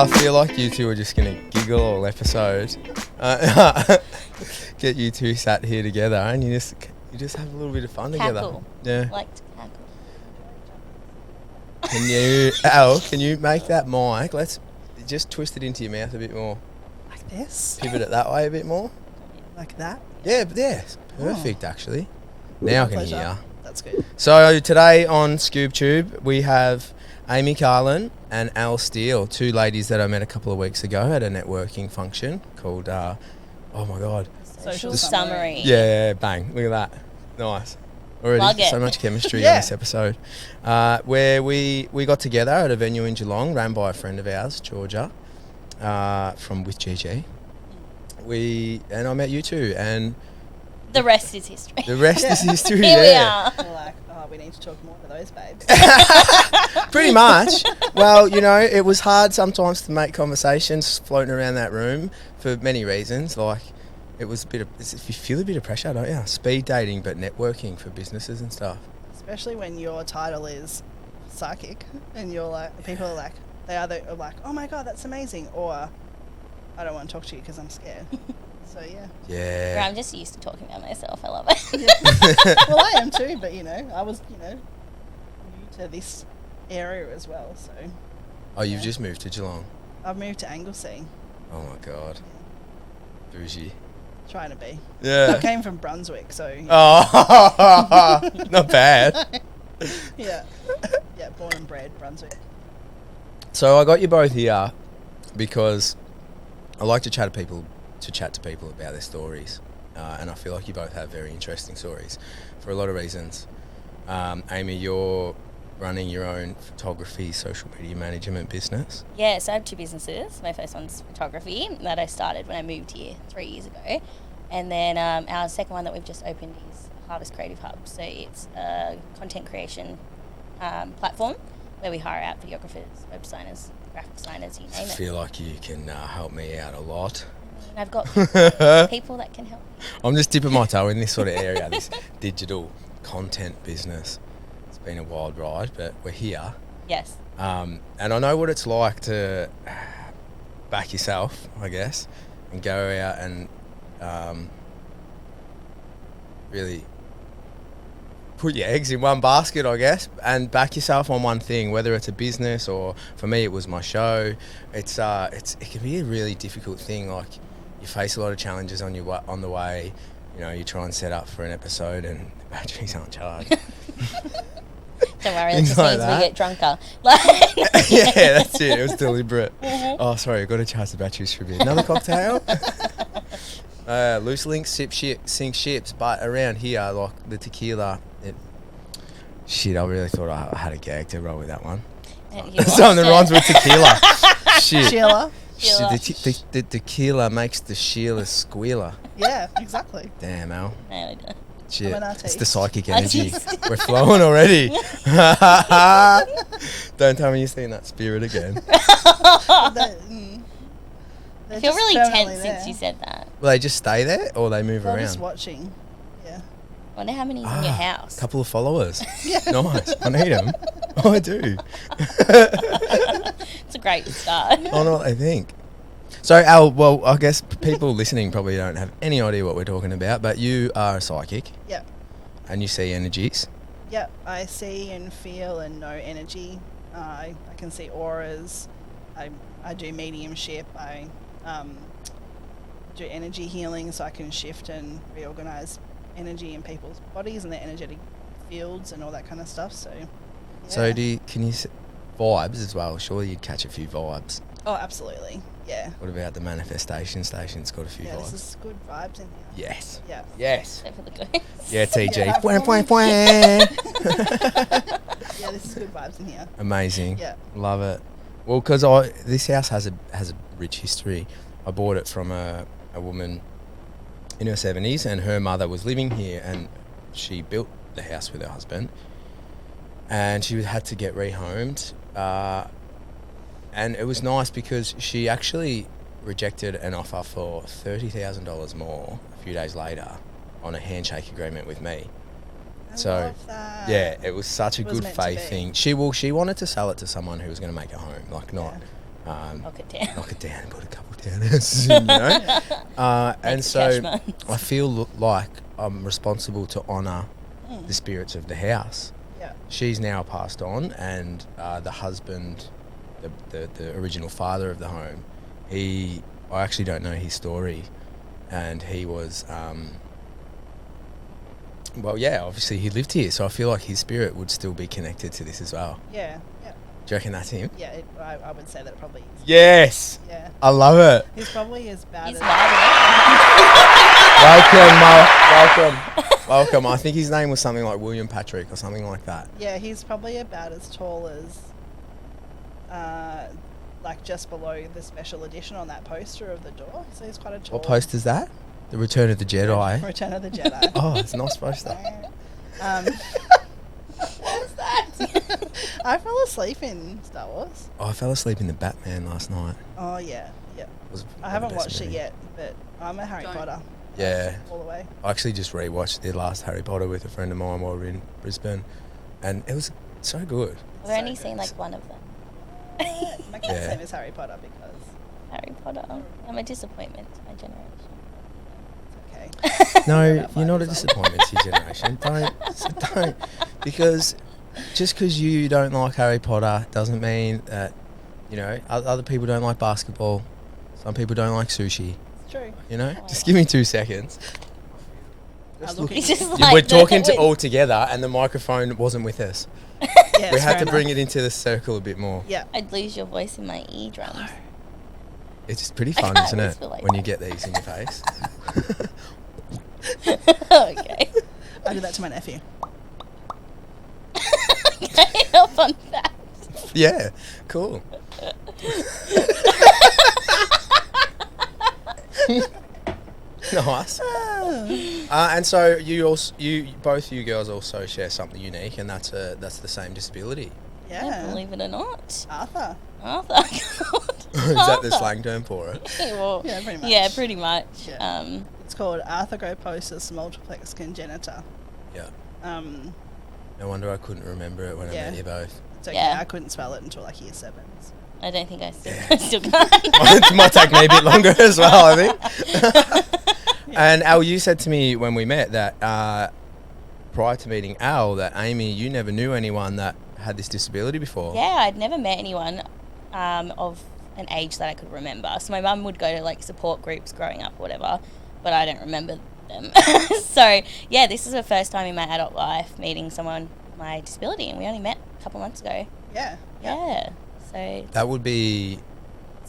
I feel like you two are just going to giggle all episode. Get you two sat here together and you just have a little bit of fun Cackle. together. Yeah. Like to cackle. Elle, can you make that mic? Let's just twist it into your mouth a bit more. Like this? Pivot it that way a bit more. Like that? Yeah, perfect actually. Now I can hear. That's good. So today on ScubeTube we have Amy Carlon and Elle Steele, two ladies that I met a couple of weeks ago at a networking function called, oh my God. Social summary. Yeah, bang. Look at that. Nice. Already Plug it. So much chemistry Yeah. on this episode. Where we got together at a venue in Geelong, ran by a friend of ours, Georgia, from With GG. And I met you two, and The rest is history. the rest is history. Here we are. We're like, oh, we need to talk more to those babes. Pretty much. Well, it was hard sometimes to make conversations floating around that room for many reasons. Like, it was you feel a bit of pressure, don't you? Speed dating, but networking for businesses and stuff. Especially when your title is psychic and you're like, people are like, they either are like, oh my God, that's amazing, or I don't want to talk to you because I'm scared. So, yeah. Yeah. I'm just used to talking about myself. I love it. Yeah. Well, I am too, but, I was, new to this area as well, so. Oh, you've just moved to Geelong. I've moved to Anglesea. Oh my God. Bougie. Trying to be. Yeah. I came from Brunswick, so. Oh, not bad. Yeah. Yeah, born and bred Brunswick. So I got you both here because I like to chat to people about their stories, and I feel like you both have very interesting stories for a lot of reasons. Amy, you're running your own photography, social media management business. Yeah, so I have two businesses. My first one's photography that I started when I moved here 3 years ago. And then our second one that we've just opened is Harvest Creative Hub. So it's a content creation platform where we hire out videographers, web designers, graphic designers, you name it. I feel like you can help me out a lot. And I've got people that can help me. I'm just dipping my toe in this sort of area, this digital content business. It's been a wild ride, but we're here. Yes. And I know what it's like to back yourself, I guess, and go out and really put your eggs in one basket, I guess, and back yourself on one thing, whether it's a business or, for me, it was my show. It can be a really difficult thing. Like, you face a lot of challenges on the way. You try and set up for an episode and the batteries aren't charged. Don't worry, that just means we get drunker. Yeah, that's it. It was deliberate. Mm-hmm. Oh, sorry, I've got to charge the batteries for a bit. Another cocktail? Loose links sink ships, but around here, like the tequila, I really thought I had a gag to roll with that one. Something that rhymes with tequila. Shit. Sheila. The tequila makes the Sheila squealer. Yeah, exactly. Damn, Al. No, we don't. Shit. I'm an artiste. It's the psychic energy. We're flowing already. Don't tell me you've seen that spirit again. I feel really tense since you said that. Will they just stay there or they move They're around? just watching. Yeah. I wonder how many's in your house. A couple of followers. Yeah. Nice. I need them. Oh, I do. It's a great start. I know what they think. So, Al, well, I guess people listening probably don't have any idea what we're talking about, but you are a psychic. Yeah. And you see energies. Yeah, I see and feel and know energy. I can see auras. I do mediumship. I do energy healing, so I can shift and reorganize energy in people's bodies and their energetic fields and all that kind of stuff. So, yeah. So can you vibes as well? Surely you'd catch a few vibes. Oh, absolutely. Yeah. What about the manifestation station's got a few Yeah, vibes? this is good vibes in here. Yes. Yeah. Yes. Except for the ghosts. Yeah, TG. Yeah, Pwah, pwah, pwah. Yeah, this is good vibes in here. Amazing. Yeah. Love it. Well, because this house has a rich history. I bought it from a woman in her 70s, and her mother was living here, and she built the house with her husband, and she had to get rehomed. And it was nice because she actually rejected an offer for $30,000 more a few days later on a handshake agreement with me. I love that. Yeah, it was such a It was good meant to faith be. thing. She wanted to sell it to someone who was going to make it home, like not Knock it down. knock it down and put a couple townhouses in, and Make so cash money. I feel like I'm responsible to honour the spirits of the house. Yeah. She's now passed on, and the husband, the original father of the home, I actually don't know his story, and he was, obviously he lived here, so I feel like his spirit would still be connected to this as well. Yeah. Do you reckon that's him? Yeah, I would say that probably is. Yes! Yeah. I love it. He's probably as bad He's as... Welcome. I think his name was something like William Patrick or something like that. Yeah, he's probably about as tall as... like just below the special edition on that poster of the door. So he's quite a tall... What post is that? The Return of the Jedi. Return of the Jedi. Oh, it's not supposed to. What was that? I fell asleep in Star Wars. Oh, I fell asleep in the Batman last night. Oh, yeah. It was I haven't the best watched it movie. yet, but I'm a Harry Potter. Yeah. All the way. I actually just rewatched the last Harry Potter with a friend of mine while we were in Brisbane, and it was so good. We've only seen like one of them. My cat's Yeah. name is Harry Potter because Harry Potter. I'm a disappointment to my generation. it's okay. No, About 5 you're not a years old. disappointment to your generation. Don't. Because just because you don't like Harry Potter doesn't mean that, other people don't like basketball. Some people don't like sushi. It's true. Just give me 2 seconds. Just look- look It's at just Yeah, like we're talking the- all together, and the microphone wasn't with us. yeah, We it's had fair to bring enough. it into the circle a bit more. Yeah. I'd lose your voice in my eardrums. It's just pretty I fun, can't isn't it? whisper like When you that. get these in your face. Okay. I do that to my nephew. Okay, help on that. Yeah, cool. Nice. And so both you girls also share something unique, and that's the same disability. Yeah. Believe it or not. Arthur. Arthur. Is that the slang term for it? Well, Yeah, pretty much. Yeah, pretty much. Yeah. It's called arthrogryposis multiplex congenita. Yeah. It's No wonder I couldn't remember it when I Yeah. met you both. okay. Yeah. I couldn't spell it until like year 7. So. I don't think I still can't. It might take me a bit longer as well, I think. And Al, you said to me when we met that prior to meeting Al, that Amy, you never knew anyone that had this disability before. Yeah, I'd never met anyone of an age that I could remember. So my mum would go to like support groups growing up or whatever, but I don't remember them. So yeah, this is the first time in my adult life meeting someone with my disability, and we only met a couple months ago. Yeah. Yeah. So That would be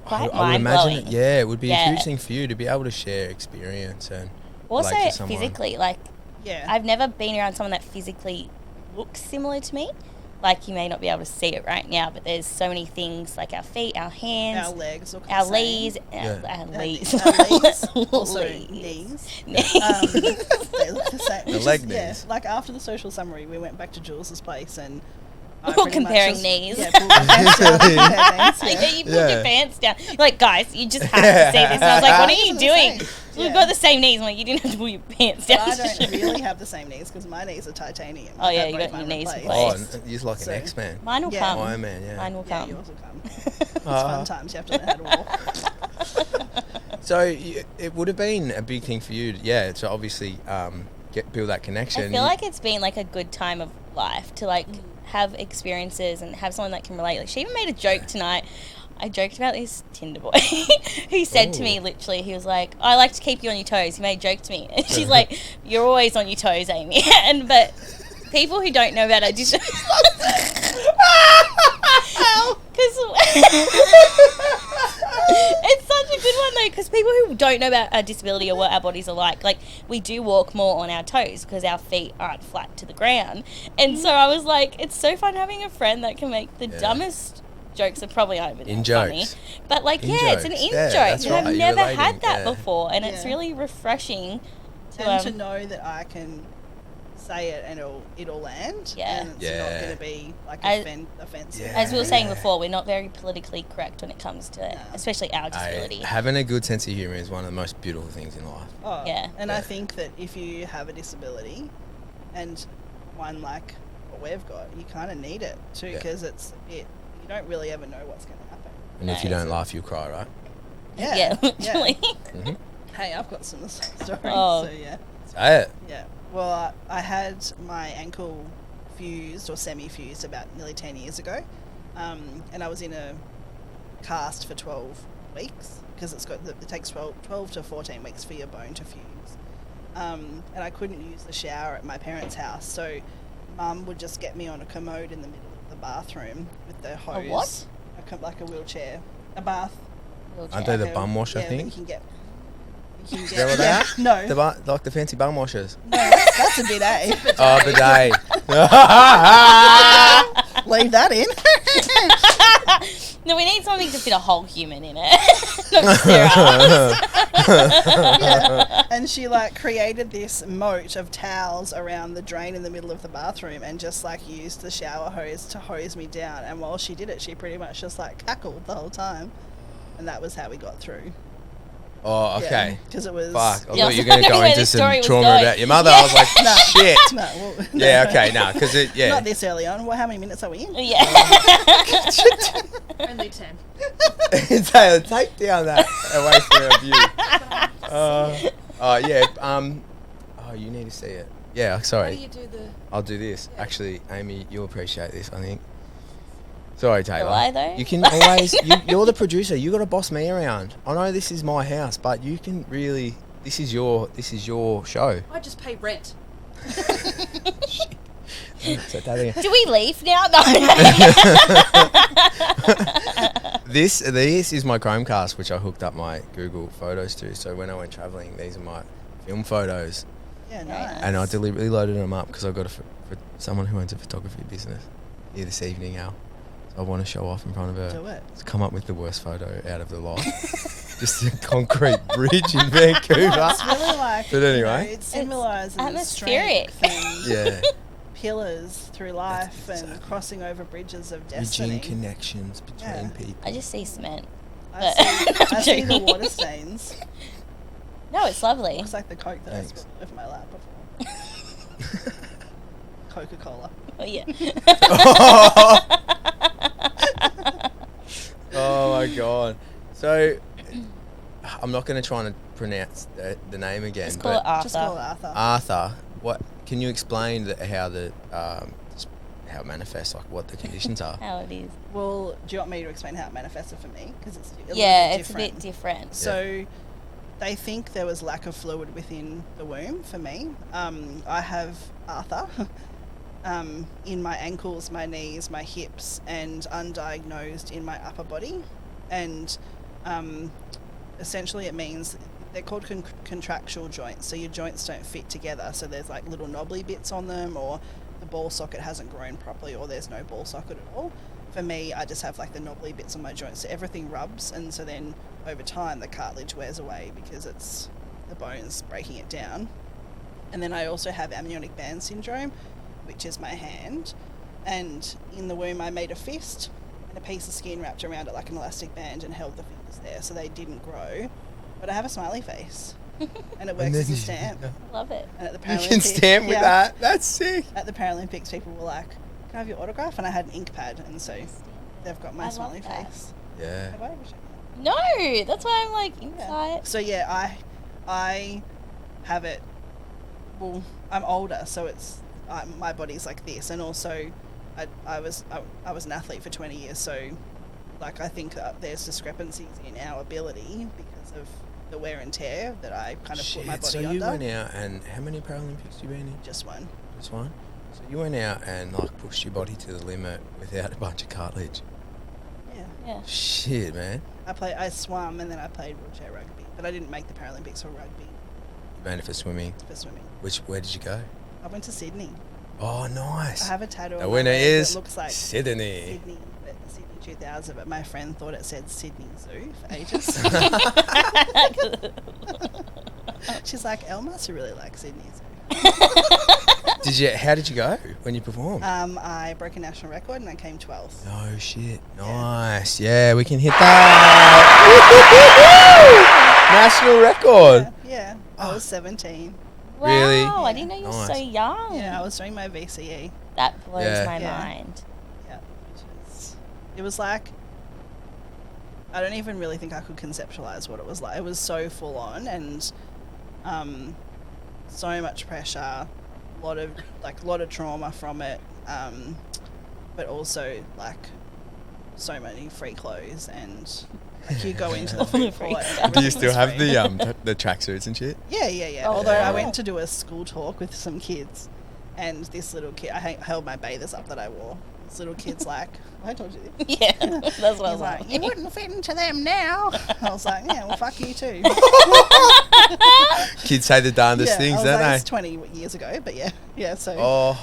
quite I would imagine mind-blowing. it would be a Yeah. huge thing for you to be able to share experience and Also relate to someone. physically, like Yeah. I've never been around someone that physically looks similar to me. Like you may not be able to see it right now, but there's so many things like our feet, our hands, Our legs look our the same. legs, our legs, Our legs, also Legs. knees. Knees. They look the same. The which leg is- yeah, knees. like after the social summary, we went back to Jules's place and I We're pretty much comparing just- knees. Yeah, pulled my pants down, compared things, Yeah, you pulled Yeah. your pants down. You're like, guys, you just have to see this. And I was like, what are you It's the doing? same. We've Yeah. got the same knees. I'm like, you didn't have to pull your pants But down. I to don't show really me. have the same knees because my knees are titanium. Oh, I've yeah, had you both got your mine knees replaced. Oh, replaced. and you're like So- an X-Man. Mine will Yeah. come. Iron Man, yeah. Mine will Yeah, come. yours will come. It's Uh, fun times. You have to learn how to walk. So it would have been a big thing for you, to obviously build that connection. I feel like it's been like a good time of life to like have experiences and have someone that can relate. Like she even made a joke tonight. I joked about this Tinder boy who said to me Ooh. literally, he was like, I like to keep you on your toes. He made a joke to me. And she's like, you're always on your toes, Amy. But people who don't know about our disability... It's such a good one though, because people who don't know about our disability or what our bodies are like we do walk more on our toes because our feet aren't flat to the ground. And so I was like, it's so fun having a friend that can make the Yeah. dumbest jokes that probably aren't even In that funny. jokes. But like, In yeah, it's an jokes. in Yeah, joke. that's And right, I've you're never relating, had that yeah. before, and it's Yeah. really refreshing to And to know that I can say it and it'll land. Yeah. And it's Yeah. not going to be like offensive. Yeah. as we were saying before, we're not very politically correct when it comes to No. especially our disability. Having a good sense of humour is one of the most beautiful things in life. Oh, Yeah. And Yeah. I think that if you have a disability and one like what we've got, you kind of need it too Yeah. because you don't really ever know what's going to happen. And if you don't laugh, you'll cry, right? Yeah, literally. Mm-hmm. Hey, I've got some stories. Oh. So yeah. Say it. Yeah. Well, I had my ankle fused or semi-fused about nearly 10 years ago, and I was in a cast for 12 weeks because it takes 12 to 14 weeks for your bone to fuse. And I couldn't use the shower at my parents' house, so Mum would just get me on a commode in the middle of the bathroom with the hose. A what? Like a wheelchair, a bath. Aren't they the bum wash, I that think? You can get. Is that what they are? No, Like the fancy bum washers. no, that's a bidet. Oh, bidet. Leave that in. No, we need something to fit a whole human in it. Not just their arms. Yeah. And she like created this moat of towels around the drain in the middle of the bathroom and just like used the shower hose to hose me down. And while she did it, she pretty much just like cackled the whole time. And that was how we got through. Oh, okay. Because it was. Fuck. I thought Yeah, you were going to go where into this some story was trauma going. about your mother. I was like, No. shit. No, well, Yeah, no. okay, no, because it, yeah. Not this early on. Well, how many minutes are we in? Yeah. Only 10. Taylor, take down that away from you. Yeah. Oh, you need to see it. Yeah, How sorry. do you do the... I'll do this. Yeah. Actually, Amy, you'll appreciate this, I think. Sorry, Taylor. I, though? You can always. You're the producer. You got to boss me around. I know this is my house, but you can really. This is your show. I just pay rent. So, Taylor, Do we leave now? No. this is my Chromecast, which I hooked up my Google Photos to. So when I went traveling, these are my film photos, Yeah, Very nice. and I deliberately loaded them up because I got for someone who owns a photography business here this evening, Al. So I want to show off in front of her. Do it. To come up with the worst photo out of the lot. Just a concrete bridge in Vancouver. It's really like. But anyway. It symbolises atmospheric. strength and Yeah. pillars through life and exactly. crossing over bridges of destiny. Bridging connections between Yeah. people. I just see cement. I But- see the joking. water stains. No, it's lovely. Looks like the Coke that Thanks. I spilled over my lap before. Coca-Cola. Oh, yeah. Oh my god. So I'm not going to try and pronounce the name again, Just call it but Just call it Arthur. Arthur. Arthur, what can you explain how it manifests, like what the conditions are? How it is. Well, do you want me to explain how it manifested for me? Because it's a Yeah, little bit it's a different. bit different. So they think there was lack of fluid within the womb for me. I have Arthur in my ankles, my knees, my hips, and undiagnosed in my upper body. And essentially it means they're called contractual joints. So your joints don't fit together. So there's like little knobbly bits on them, or the ball socket hasn't grown properly, or there's no ball socket at all. For me, I just have like the knobbly bits on my joints, so everything rubs, and so then over time the cartilage wears away because it's the bones breaking it down. And then I also have amniotic band syndrome, which is my hand, and in the womb I made a fist and a piece of skin wrapped around it like an elastic band and held the fingers there so they didn't grow. But I have a smiley face, and it works as a stamp. Love it. And at the You Paralympics, can stamp with yeah, that. That's sick. At the Paralympics, people were like, "Can I have your autograph?" And I had an ink pad, and so they've got my I love smiley that. face. Yeah. Have I ever shown you No, that's why I'm like that? insight. So yeah, I have it. Well, I'm older, so it's my body's like this, and also I was an athlete for 20 years, so like I think that there's discrepancies in our ability because of the wear and tear that I kind of put my body so under. you went out, and how many Paralympics you been in? Just one. Just one? So you went out and like pushed your body to the limit without a bunch of cartilage. Yeah. Yeah. Shit, man. I swam and then I played wheelchair rugby, but I didn't make the Paralympics for rugby, You made it for swimming. for swimming. Where did you go? I went to Sydney. Oh, nice. I have a tattoo The on my winner leg is that looks like Sydney. Sydney, but Sydney 2000, but my friend thought it said Sydney Zoo for ages. She's like, Elle must really like Sydney Zoo. How did you go when you performed? I broke a national record and I came 12th. No shit. Nice. Yeah, we can hit that. National record. Yeah, I was 17. Wow, Really? I didn't know you were so Nice. young. Yeah, I was doing my VCE. That blows Yeah. my Yeah. mind. Yeah, it was like I don't even really think I could conceptualize what it was like. It was so full on and so much pressure, lot of trauma from it, but also like so many free clothes and like you go into the food court. Do you still have the tracksuits and shit? Yeah. Oh, Although yeah. I went to do a school talk with some kids, and this little kid, I held my bathers up that I wore. This little kid's like, I told you this. Yeah, that's what I He's was like, like. you wouldn't fit into them now. I was like, yeah, well, fuck you too. Kids say the darndest things, I was don't like, they? it's 20 years ago, but yeah. So, Oh,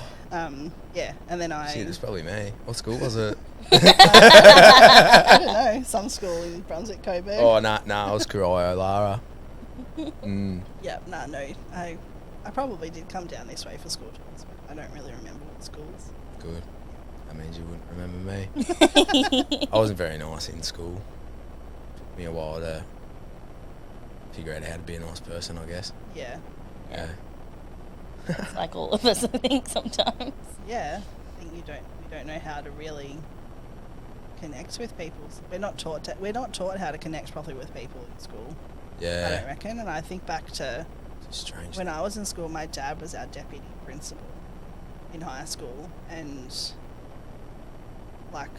yeah, and then I, shit, it's probably me. What school was it? I don't know, some school in Brunswick, Coburg. Oh, nah, I was Kurai Lara. Yeah, no, I probably did come down this way for school tours, but I don't really remember what schools. Good. That means you wouldn't remember me. I wasn't very nice in school. Took me a while to figure out how to be a nice person, I guess. Yeah. Yeah. It's like all of us, I think, sometimes. Yeah, I think we don't know how to really connect with people. We're not taught how to connect properly with people in school. I Yeah. don't reckon. And I think back to It's strange. when I was in school, my dad was our deputy principal in high school, and like,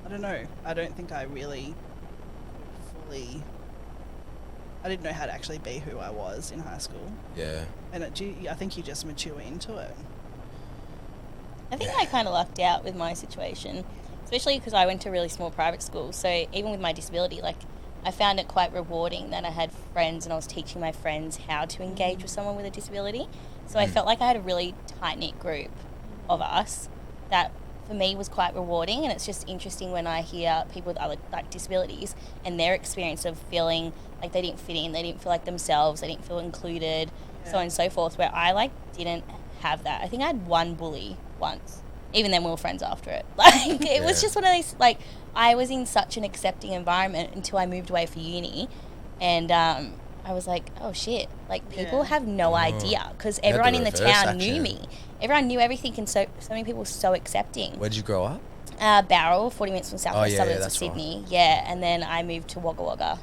I don't know. I don't think I really fully. I didn't know how to actually be who I was in high school, Yeah. and I think you just mature into it. I think I kind of lucked out with my situation, especially because I went to a really small private school. So even with my disability, like, I found it quite rewarding that I had friends and I was teaching my friends how to engage with someone with a disability. So I felt like I had a really tight-knit group of us that for me was quite rewarding. And it's just interesting when I hear people with other like disabilities and their experience of feeling like they didn't fit in, they didn't feel like themselves, they didn't feel included, so on and so forth, where I like didn't have that. I think I had one bully once. Even then we were friends after it. Like, it was just one of these, like, I was in such an accepting environment until I moved away for uni. And I was like, oh, shit. Like, people have no idea because You had everyone the in the reverse town knew action. me. Everyone knew everything, and so many people were so accepting. Where'd you grow up? Barrel, 40 minutes from southwest yeah, suburbs of that's right. Sydney. Yeah, and then I moved to Wagga Wagga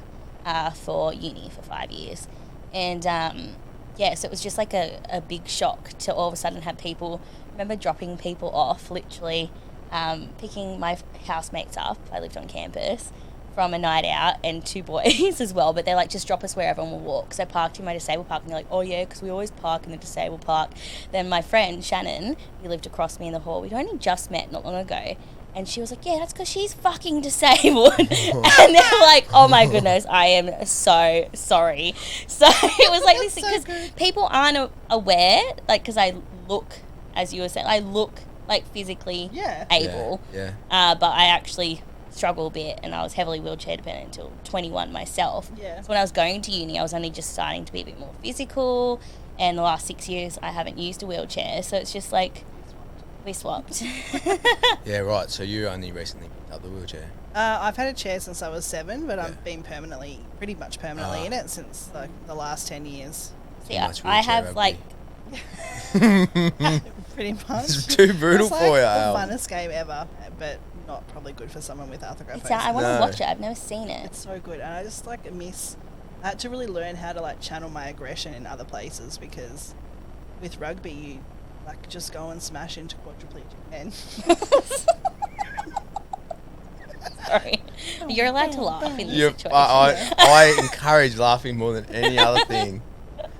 for uni for 5 years. And, yeah, so it was just like a big shock to all of a sudden have people... I remember dropping people off, literally picking my housemates up. I lived on campus from a night out, and 2 boys as well, but they're like, just drop us wherever and we'll walk. So I parked in my disabled park, and they're like, oh yeah, because we always park in the disabled park. Then my friend Shannon, who lived across me in the hall, we'd only just met not long ago, and she was like, yeah, that's because she's fucking disabled. And they're like, oh my goodness, I am so sorry. So it was like this, because people aren't aware, like, because I look, as you were saying, I look like physically able, Yeah. but I actually struggle a bit, and I was heavily wheelchair dependent until 21 myself. Yeah. So when I was going to uni, I was only just starting to be a bit more physical, and the last 6 years I haven't used a wheelchair, so it's just like we swapped. Yeah, right. So you only recently picked up the wheelchair. I've had a chair since I was 7, but I've been pretty much permanently in it since like the last 10 years. See, much I wheelchair have like Pretty much. It's too brutal It's like for you, the Al. funnest game ever, but not probably good for someone with arthropathy. I want to No. watch it. I've never seen it. It's so good, and I just like I had to really learn how to like channel my aggression in other places, because with rugby you like just go and smash into quadriplegic men. Sorry. You're allowed to laugh in this situation. I encourage laughing more than any other thing.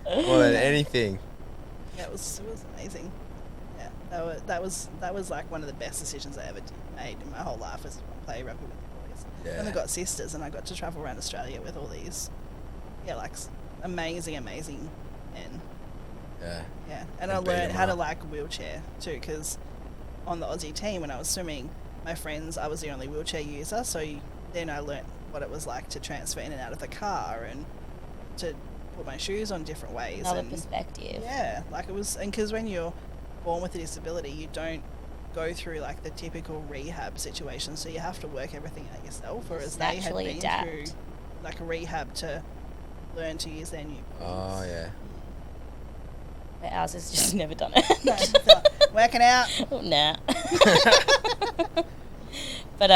More than anything. Yeah, it was amazing. Yeah, that was like one of the best decisions I ever made in my whole life, was to play rugby with the boys. Yeah. And I got sisters, and I got to travel around Australia with all these, like amazing men. Yeah. Yeah, and And I beat learned 'em how to up. like a wheelchair too, because on the Aussie team when I was swimming, my friends, I was the only wheelchair user, so then I learnt what it was like to transfer in and out of the car and to put my shoes on different ways. Another and perspective. yeah, like it was, and because when you're born with a disability, you don't go through like the typical rehab situation, so you have to work everything out yourself, whereas they had naturally been adapt. through like a rehab to learn to use their new Oh, yeah. But ours has just never done it. No, it's like, working out. Oh, nah. But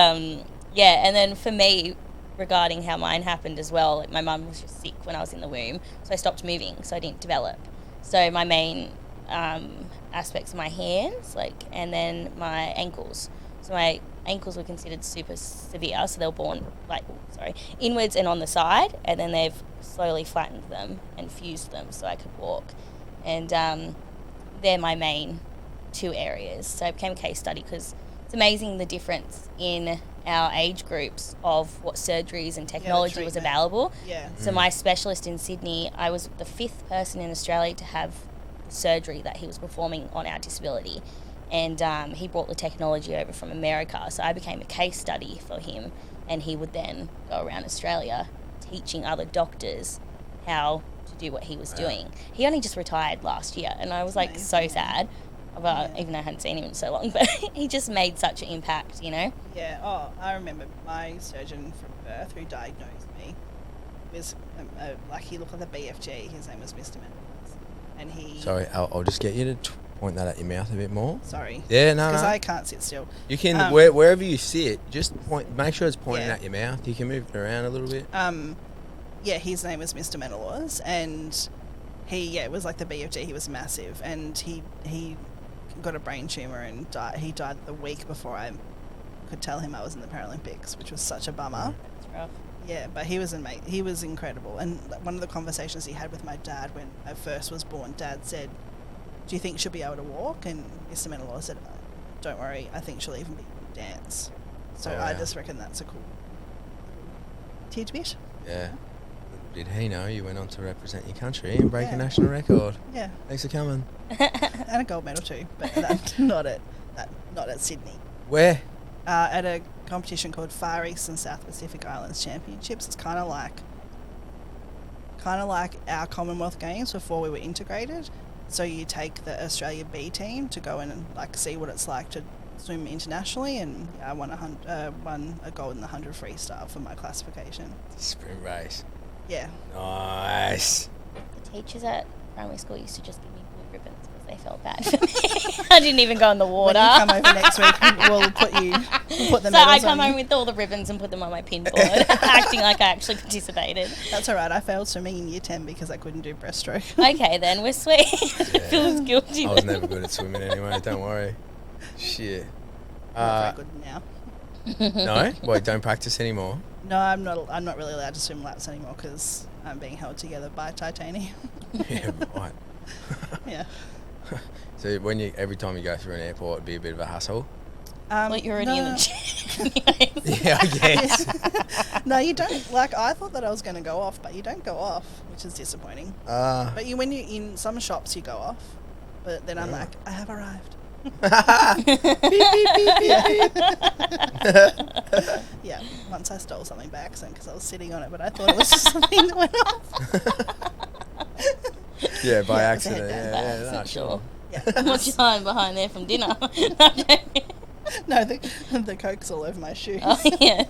yeah, and then for me, regarding how mine happened as well. Like my mum was just sick when I was in the womb, so I stopped moving, so I didn't develop. So my main aspects are my hands, and then my ankles. So my ankles were considered super severe, so they were born inwards and on the side, and then they've slowly flattened them and fused them so I could walk. And they're my main 2 areas. So I became a case study because it's amazing the difference in our age groups of what surgeries and technology was available. Yeah. So my specialist in Sydney, I was the 5th person in Australia to have surgery that he was performing on our disability. And he brought the technology over from America. So I became a case study for him, and he would then go around Australia teaching other doctors how to do what he was doing. He only just retired last year, and I was so sad about, even though I hadn't seen him in so long, but he just made such an impact, you know? Yeah. Oh, I remember my surgeon from birth who diagnosed me was he looked like a BFG. His name was Mr. Mendes, and he. Sorry, I'll just get you to point that at your mouth a bit more. Sorry. Yeah, no, because I can't sit still. You can wherever you sit, just make sure it's pointing at your mouth. You can move it around a little bit. Yeah, his name was Mr. Menelaus, and he was like the BFG. He was massive, and he got a brain tumor and died. He died the week before I could tell him I was in the Paralympics, which was such a bummer. It's rough. Yeah, but he was he was incredible. And one of the conversations he had with my dad when I first was born, Dad said, "Do you think she'll be able to walk?" And Mr. Menelaus said, "Don't worry, I think she'll even be able to dance." So I just reckon that's a cool tidbit. Yeah. Did he know you went on to represent your country and break a national record? Yeah. Thanks for coming. And a gold medal too, but not at Sydney. Where? At a competition called Far East and South Pacific Islands Championships. It's kind of like our Commonwealth Games before we were integrated. So you take the Australia B team to go in and see what it's like to swim internationally, and I won a gold in the 100 freestyle for my classification. Sprint race. Yeah. Nice. The teachers at primary school used to just give me blue ribbons because they felt bad for me. I didn't even go in the water. When you come over next week, we'll put the medals on. So I come home with all the ribbons and put them on my pinboard, acting like I actually participated. That's all right. I failed swimming in year 10 because I couldn't do breaststroke. Okay, then we're sweet. Feels guilty. I was never good at swimming anyway. Don't worry. Shit. Not very good now. No? Wait, don't practice anymore? No, I'm not really allowed to swim laps anymore because I'm being held together by titanium. Yeah, right. Yeah. So every time you go through an airport, it'd be a bit of a hassle? Well, you're already in the gym. Yeah, I guess. No, you don't. I thought that I was going to go off, but you don't go off, which is disappointing. But when you're in some shops, you go off. But then I'm like, I have arrived. Beep, beep, beep, beep. Yeah, once I stole something by accident because I was sitting on it, but I thought it was just something that went off. Yeah, by accident. Yeah, sure. Yeah. What's your line behind there from dinner? No, the Coke's all over my shoes. Oh, yeah.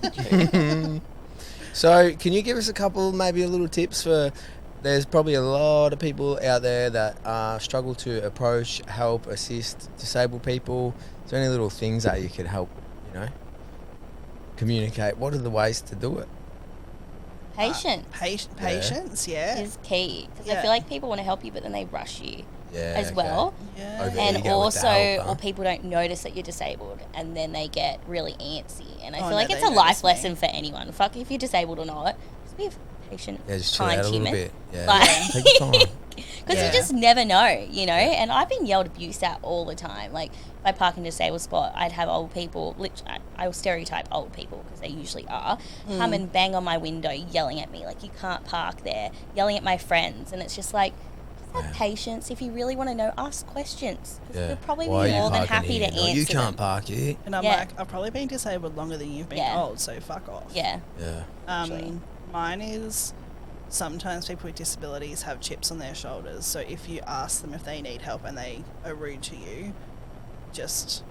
So, can you give us a little tips for... There's probably a lot of people out there that struggle to approach, help, assist disabled people. Is there any little things that you could help, communicate? What are the ways to do it? Patience, yeah. Is key. Because I feel like people want to help you, but then they rush you as well. Yeah. And also, or people don't notice that you're disabled, and then they get really antsy. And I feel like it's a life lesson for anyone. Fuck if you're disabled or not. Just be patient, just chill out a little bit. Yeah, take your time. Because you just never know, And I've been yelled abuse at all the time. Like, if I park in a disabled spot, I'd have old people, I will stereotype old people, because they usually are, come and bang on my window yelling at me, like, you can't park there, yelling at my friends. And it's just like, just have patience. If you really want to know, ask questions. We'll probably be more than happy to answer You can't them. park here. And I'm like, I've probably been disabled longer than you've been old, so fuck off. Yeah. Mine is... Sometimes people with disabilities have chips on their shoulders, so if you ask them if they need help and they are rude to you, just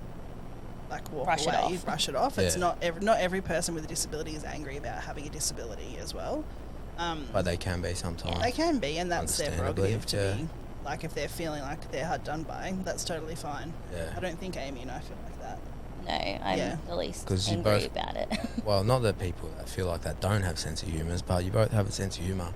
walk away, brush it off. Yeah. It's not every person with a disability is angry about having a disability as well. But they can be sometimes. They can be, and that's their prerogative to be. If they're feeling like they're hard done by, that's totally fine. Yeah. I don't think Amy and I feel like that. No, I'm Yeah. the least 'Cause you angry both- about it. Well, not the people that feel like that don't have sense of humour, but you both have a sense of humour.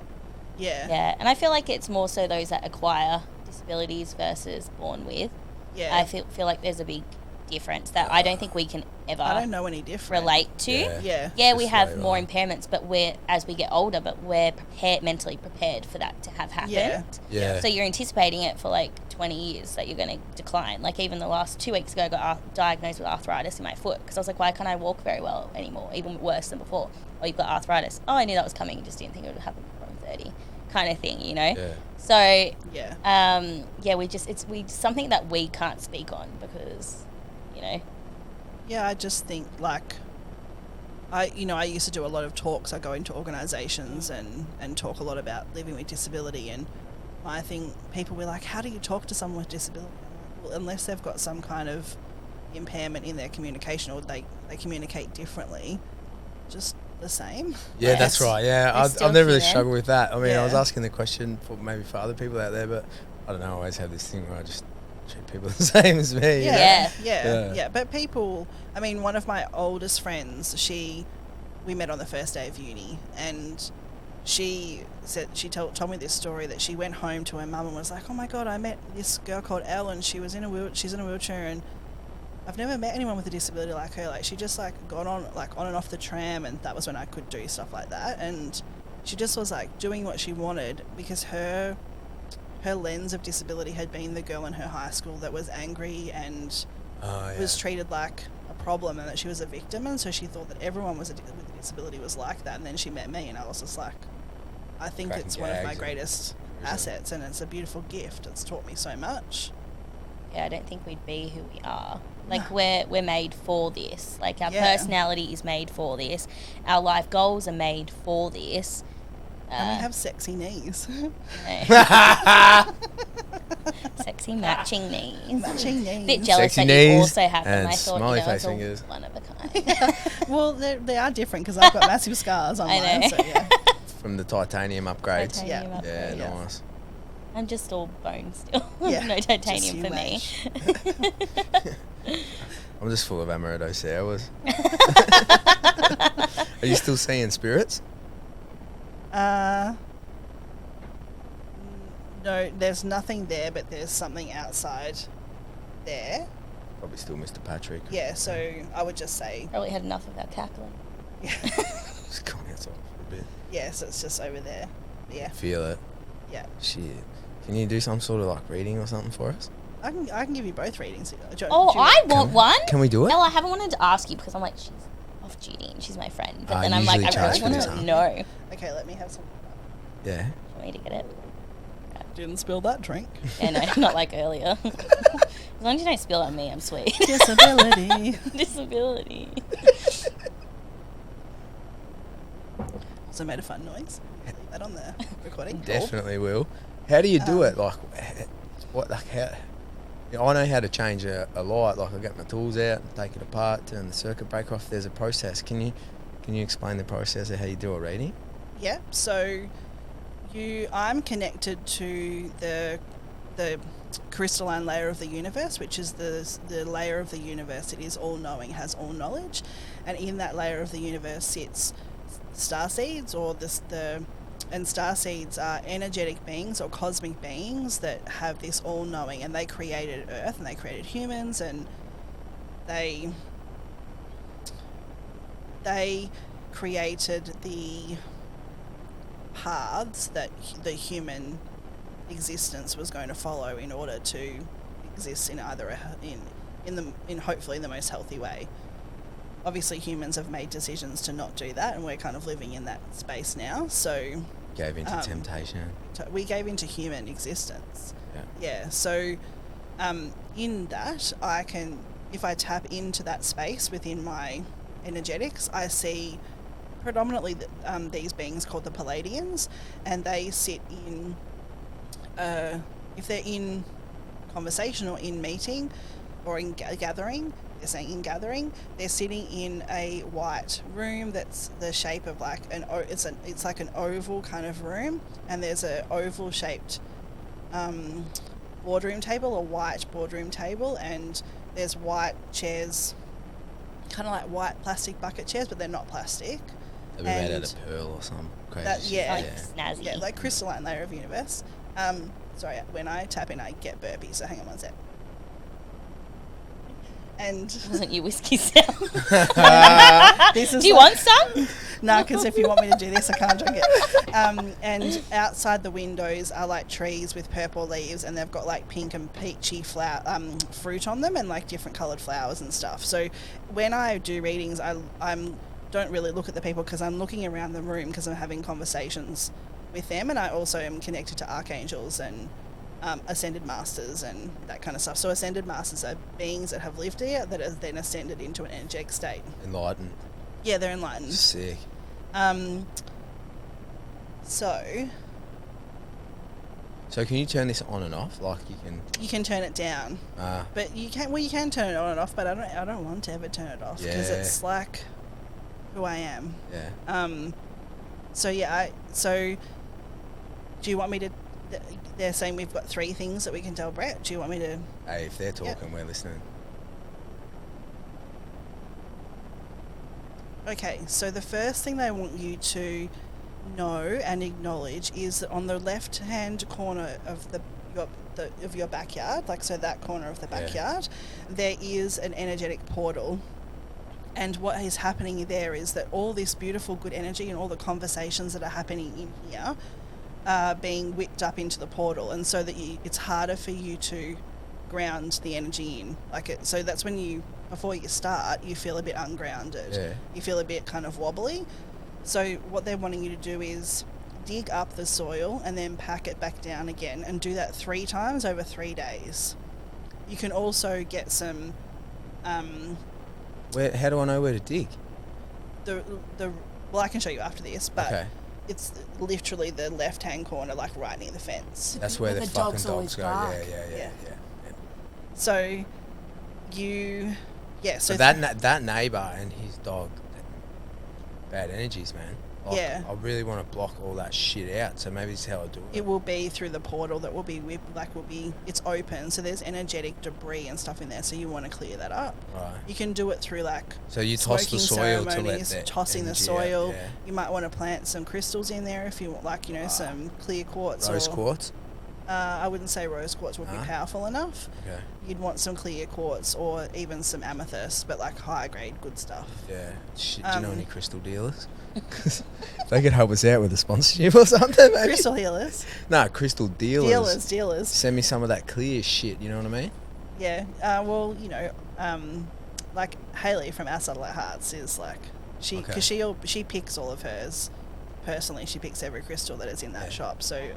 Yeah. Yeah, and I feel like it's more so those that acquire disabilities versus born with. Yeah. I feel like there's a big difference that I don't think we can ever I don't know any different. relate to. Yeah. Yeah. We Just have later more on. impairments, but as we get older, but we're mentally prepared for that to have happened. Yeah. Yeah. So you're anticipating it for like 20 years that you're going to decline. Like even the last 2 weeks ago, I got diagnosed with arthritis in my foot because I was like, why can't I walk very well anymore? Even worse than before. Oh, you've got arthritis. Oh, I knew that was coming. Just didn't think it would happen before I'm 30, kind of thing, you know. Yeah. So Yeah. it's something that we can't speak on because, you know. Yeah, I just think like I used to do a lot of talks. I go into organisations and talk a lot about living with disability, and I think people were like, how do you talk to someone with disability? I'm like, well, unless they've got some kind of impairment in their communication or they communicate differently, just the same. Yeah, that's right. Yeah, They're I've still never really human. struggled with that. I mean, I was Yeah. asking the question for other people out there, but I don't know. I always have this thing where I just treat people the same as me. you know? Yeah. Yeah. But people, I mean, one of my oldest friends, we met on the first day of uni, and she told me this story that she went home to her mum and was like, oh my God, I met this girl called Elle, and she's in a wheelchair, and I've never met anyone with a disability like her. Like, she just like got on and off the tram, and that was when I could do stuff like that. And she just was like doing what she wanted because her lens of disability had been the girl in her high school that was angry and was treated like a problem, and that she was a victim. And so she thought that everyone with a disability was like that. And then she met me, and I was just like, I think Cracking it's one of my gags greatest assets, and it's a beautiful gift. It's taught me so much. Yeah, I don't think we'd be who we are. Like we're made for this. Like our Yeah. personality is made for this. Our life goals are made for this. And we have sexy knees. Sexy matching knees. Matching knees. Bit jealous Sexy that you knees also have them. and I thought smiley it was face fingers. one of a kind. Well, they are different because I've got massive scars on I mine. know. So yeah. From the titanium upgrades. Titanium Yeah. upgrade. Yeah, Yeah. nice. I'm just all bone still. Yeah, No just titanium you for me. I'm just full of amaretto sours. Are you still seeing spirits? No, there's nothing there, but there's something outside there. Probably still Mr. Patrick. Yeah, so I would just say, Probably had enough of our cackling. Just going outside for a bit. yeah, so it's just over there. Yeah, Feel it. yeah. Shit. Can you do some sort of like reading or something for us? I can give you both readings. Oh, I want one. Can we do it? Elle, I haven't wanted to ask you because I'm like, she's off duty and she's my friend. But I then I'm like, usually I really charge for want this, to huh? know. Okay, let me have some. Yeah. Want me to get it? Didn't spill that drink. Yeah, no, not like earlier. As long as you don't spill on me, I'm sweet. Disability. Disability. Also made a fun noise. Leave that on the recording. Cool. Definitely will. How do you do it? Like, what? Like how? You know, I know how to change a light. Like I get my tools out, take it apart, turn the circuit breaker off. There's a process. Can you explain the process of how you do a reading? Yeah, so I'm connected to the crystalline layer of the universe, which is the layer of the universe. It is all knowing, has all knowledge, and in that layer of the universe sits starseeds, and starseeds are energetic beings or cosmic beings that have this all knowing, and they created Earth and they created humans, and they created the paths that the human existence was going to follow in order to exist in either in hopefully the most healthy way. Obviously humans have made decisions to not do that, and we're kind of living in that space now, so Gave into temptation. we gave into human existence. Yeah. So in that, if I tap into that space within my energetics, I see predominantly these beings called the Palladians, and they sit in, if they're in conversation or in meeting or in gathering, they're saying in gathering, they're sitting in a white room that's the shape of like it's like an oval kind of room, and there's a oval shaped boardroom table, a white boardroom table, and there's white chairs kind of like white plastic bucket chairs, but they're not plastic. They'll be made out of pearl or something crazy That, shit. yeah. Like snazzy. Yeah, like crystalline layer of universe. Sorry, when I tap in, I get burpees, so hang on one sec. And Wasn't your whiskey sound? this is Do you like, want some? No, because if you want me to do this, I can't drink it. And outside the windows are like trees with purple leaves, and they've got like pink and peachy fruit on them, and like different coloured flowers and stuff. So when I do readings, I don't really look at the people because I'm looking around the room because I'm having conversations with them, and I also am connected to archangels and ascended masters and that kind of stuff. So ascended masters are beings that have lived here that have then ascended into an energetic state. Enlightened. Yeah, they're enlightened. Sick. So can you turn this on and off? Like you can turn it down, but you can turn it on and off. But I don't want to ever turn it off because it's like who I am. Yeah. So do you want me to? They're saying we've got 3 things that we can tell Brett. Do you want me to? Hey, if they're talking, we're listening. Okay, so the first thing they want you to know and acknowledge is that on the left-hand corner of your backyard, like so that corner of the backyard, there is an energetic portal. And what is happening there is that all this beautiful good energy and all the conversations that are happening in here are being whipped up into the portal, and so that it's harder for you to ground the energy in. So that's when before you start, you feel a bit ungrounded. Yeah. You feel a bit kind of wobbly. So what they're wanting you to do is dig up the soil and then pack it back down again, and do that 3 times over 3 days. You can also get some How do I know where to dig? well, I can show you after this, but Okay. it's literally the left-hand corner, like right near the fence. That's where the fucking dogs always go. bark. Yeah. So So that neighbour and his dog, bad energies, man. Like, Yeah. I really want to block all that shit out, so maybe it's how I do it. it will be through the portal that will be it's open, so there's energetic debris and stuff in there, so you want to clear that up. Right. You can do it through So you toss the smoking soil to let ceremonies, the tossing the energy soil. out, yeah. You might want to plant some crystals in there if you want, some clear quartz. Rose or, quartz? I wouldn't say rose quartz would be powerful enough. Okay. You'd want some clear quartz or even some amethyst, but like high grade good stuff. Yeah. Shit, do you know any crystal dealers? They could help us out with a sponsorship or something, maybe. Crystal healers. Nah, crystal dealers. Dealers. Send me some of that clear shit, you know what I mean? Yeah. Like Hayley from Our Satellite Hearts is like, because she picks all of hers personally. She picks every crystal that is in that shop. So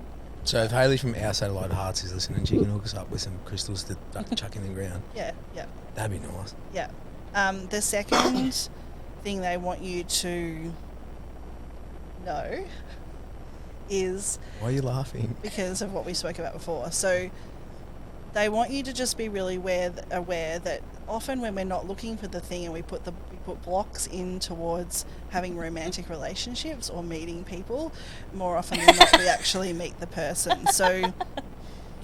if Hayley from Our Satellite Hearts is listening, she can hook us up with some crystals to chuck in the ground. yeah. That'd be nice. Yeah. The second thing they want you to know is... Why are you laughing? Because of what we spoke about before. So they want you to just be really aware that often when we're not looking for the thing and we put blocks in towards having romantic relationships or meeting people, more often than not we actually meet the person. So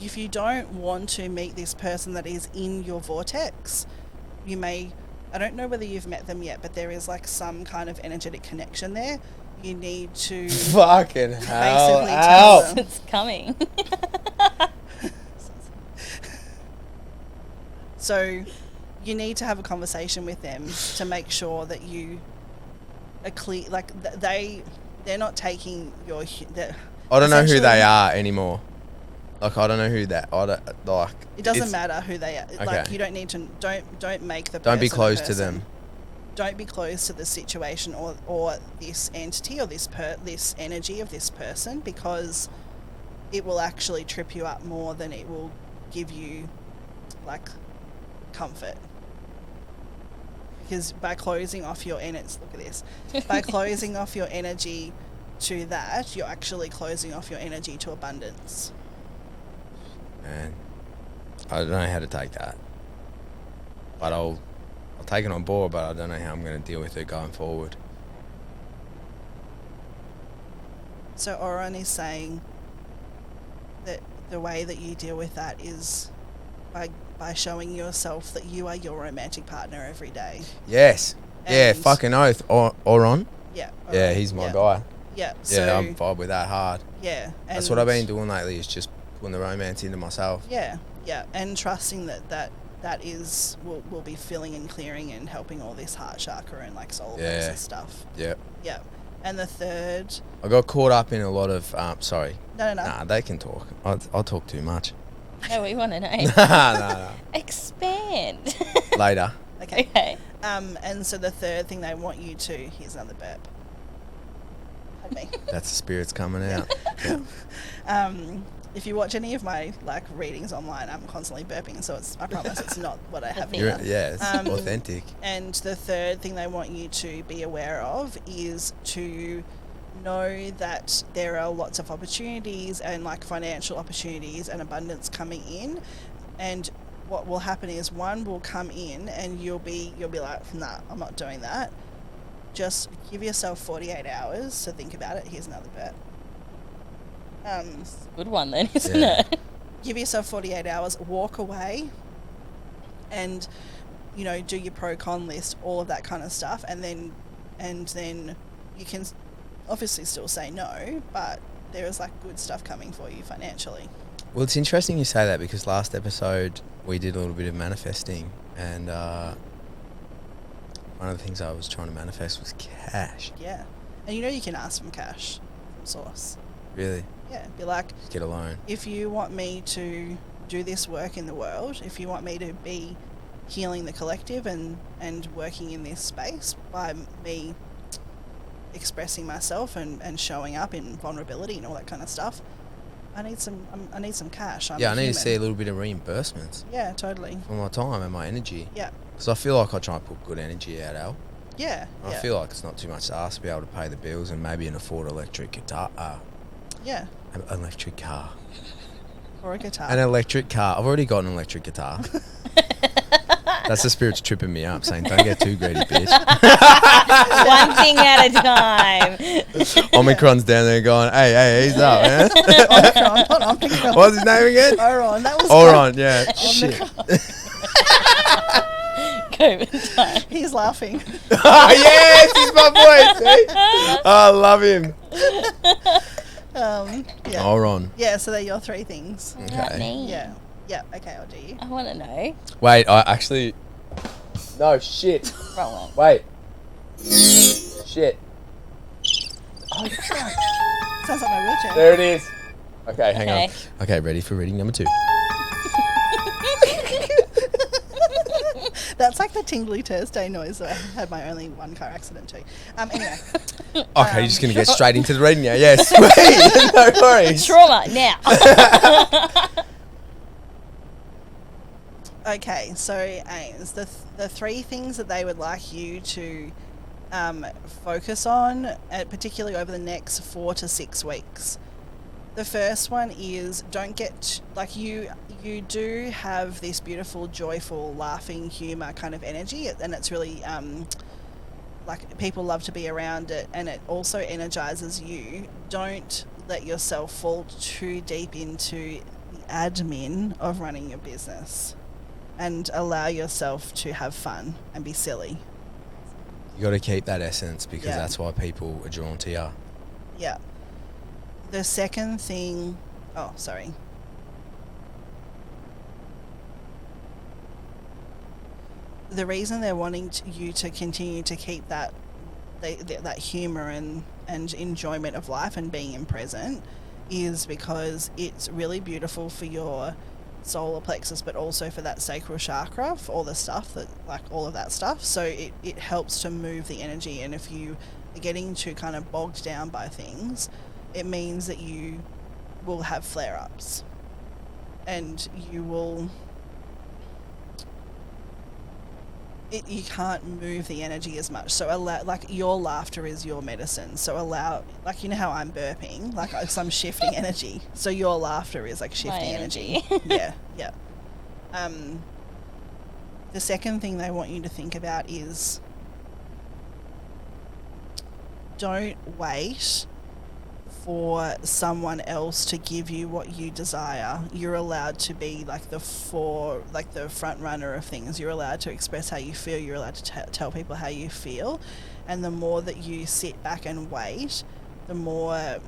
if you don't want to meet this person that is in your vortex, you may... I don't know whether you've met them yet, but there is like some kind of energetic connection there. You need to fucking hell, basically tell them. It's coming. So you need to have a conversation with them to make sure that you are clear. Like they're not taking your... I don't know who they are anymore. Like, I don't know who that... It doesn't matter who they are. Okay. Like, you don't need to... Don't make the person... Don't be a close to person. them. Don't be close to the situation or this entity or this energy of this person, because it will actually trip you up more than it will give you, like, comfort. Because by closing off your energy... Look at this. By closing off your energy to that, you're actually closing off your energy to abundance. Man, I don't know how to take that. But I'll take it on board, but I don't know how I'm going to deal with it going forward. So Oran is saying that the way that you deal with that is by by showing yourself that you are your romantic partner every day. Yes. Yeah, And- fucking oath. Oron. Yeah. Yeah, alright, he's my yeah, guy. Yeah. So, Yeah, I'm vibe with that hard. yeah. That's what I've been and- doing lately, is just putting the romance into myself. Yeah, yeah, and trusting that is will be filling and clearing and helping all this heart chakra and like solar plexus stuff. Yeah. Yeah, and the third. I got caught up in a lot of, sorry. No. Nah, they can talk. I'll talk too much. No, we want to know. nah. Expand. Later. Okay. Okay. And so the third thing they want you to. Here's another burp. Pardon me. That's the spirits coming out. If you watch any of my like readings online, I'm constantly burping, so I promise it's not what I have You're, here. yeah, it's Um, authentic. And the third thing they want you to be aware of is to know that there are lots of opportunities and like financial opportunities and abundance coming in, and what will happen is one will come in and you'll be like, nah, I'm not doing that. Just give yourself 48 hours to think about it. Here's another bit. Good one then, isn't Yeah. it? Give yourself 48 hours, walk away, and do your pro-con list, all of that kind of stuff, and then you can obviously still say no, but there is like good stuff coming for you financially. Well, it's interesting you say that, because last episode we did a little bit of manifesting, and one of the things I was trying to manifest was cash. Yeah, and you can ask from cash from source. Really? Yeah, be like, Just get a loan. if you want me to do this work in the world, if you want me to be healing the collective and working in this space by me expressing myself and showing up in vulnerability and all that kind of stuff, I need some cash. I'm Yeah, a I need to human. see a little bit of reimbursements Yeah, totally. for my time and my energy. Yeah. Because I feel like I try and put good energy out, Al. Yeah. I feel like it's not too much to ask to be able to pay the bills and maybe afford electric guitar. Yeah. An electric car. Or a guitar. An electric car. I've already got an electric guitar. That's the spirits tripping me up, saying, don't get too greedy, bitch. One thing at a time. Omicron's down there going, hey, ease up, man. Omicron, not Omicron. What's his name again? Oron, that was Oron, yeah. Shit. COVID time. He's laughing. Oh, yes, he's my boy, see? I love him. Yeah. Oron. Yeah, so they're your three things. What about Okay. me? Yeah. Yeah, okay, I'll do you. I want to know. Wait, I actually... No, shit. Wrong one. Wait. Shit. Oh, Sounds like my wheelchair. there it is. Okay, hang Okay. on. Okay, ready for reading number 2. That's like the tingly Thursday noise that I had my only one car accident too. Anyway. Okay, you're just going to get straight into the reading now. Yes, sweet. No worries. Trauma now. Okay, so Ains, the three things that they would like you to focus on, particularly over the next 4 to 6 weeks. The first one is don't get like you do have this beautiful, joyful, laughing, humor kind of energy, and it's really like people love to be around it, and it also energizes you. Don't let yourself fall too deep into the admin of running your business, and allow yourself to have fun and be silly. You got to keep that essence, because Yeah. that's why people are drawn to you. Yeah. The second thing, oh, sorry. The reason they're wanting you to continue to keep that humor and enjoyment of life and being in present is because it's really beautiful for your solar plexus, but also for that sacral chakra, for all the stuff that, like all of that stuff. So it helps to move the energy, and if you are getting too kind of bogged down by things, it means that you will have flare-ups and you will you can't move the energy as much. So allow, like, your laughter is your medicine, so allow, like, you know how I'm burping, like I'm shifting energy, so your laughter is like shifting energy. Yeah. The second thing they want you to think about is don't wait for someone else to give you what you desire. You're allowed to be like the front runner of things. You're allowed to express how you feel. You're allowed to tell people how you feel. And the more that you sit back and wait, the more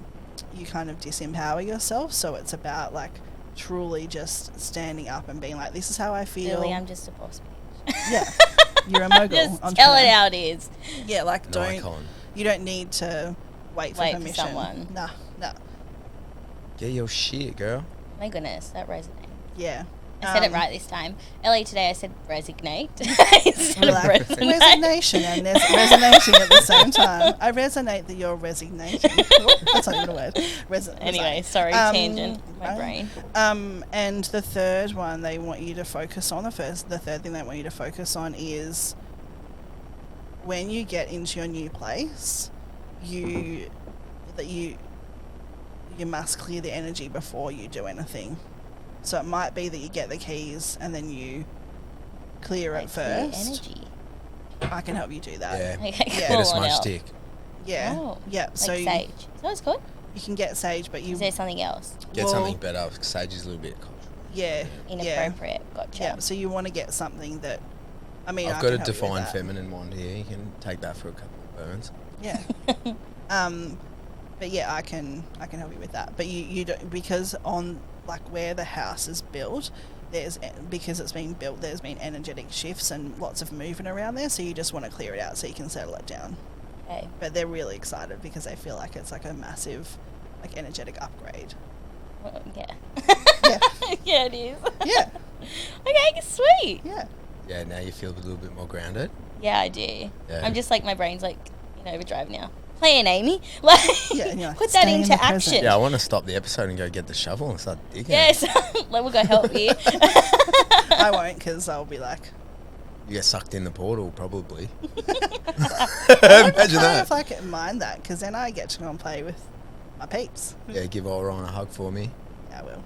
you kind of disempower yourself. So it's about like truly just standing up and being like, this is how I feel. Really, I'm just a boss bitch. Yeah. You're a mogul. Just tell entrepreneur. it how it is. Yeah, like An don't icon. you don't need to wait for permission. someone. No. Get your shit, girl. My goodness, that resonates. Yeah. I said it right this time. Elle, today I said resignate instead of Like, resonate. resignation and resonation at the same time. I resonate that you're resignating. That's not even a word. Anyway, sorry, tangent. My brain. And the third one they want you to focus on, the third thing they want you to focus on is when you get into your new place, you must clear the energy before you do anything. So it might be that you get the keys and then you clear it Clear first. energy. I can help you do that. Yeah. Okay, Yeah. cool. Get a on smudge Elle. stick. Yeah. Oh, Yeah. like So sage. Is that what it's called? you can get sage, but you Is there something else? Get Well- something better. Sage is a little bit cultural. yeah. Inappropriate. Gotcha. Yeah. So you want to get something that I mean I've I got can a help you with defined that. feminine wand here. You can take that for a couple of burns. Yeah. But yeah, I can help you with that. But you don't, because on like where the house is built, because it's been built, there's been energetic shifts and lots of movement around there. So you just want to clear it out so you can settle it down. Okay. But they're really excited because they feel like it's like a massive, like energetic upgrade. Well, yeah. Yeah. Yeah, it is. Yeah. Okay, sweet. Yeah. Yeah, now you feel a little bit more grounded. Yeah, I do. Yeah. I'm just like, my brain's like in overdrive now. Playing Amy. Like, Yeah, and you're like, put that stay in into the present. action. Yeah, I want to stop the episode and go get the shovel and start digging. Yes. Like, we'll go help you. I won't because I'll be like, You get sucked in the portal, probably. I Imagine don't know that. if I can mind that because then I get to go and play with my peeps. Yeah, give Orion a hug for me. Yeah, I will.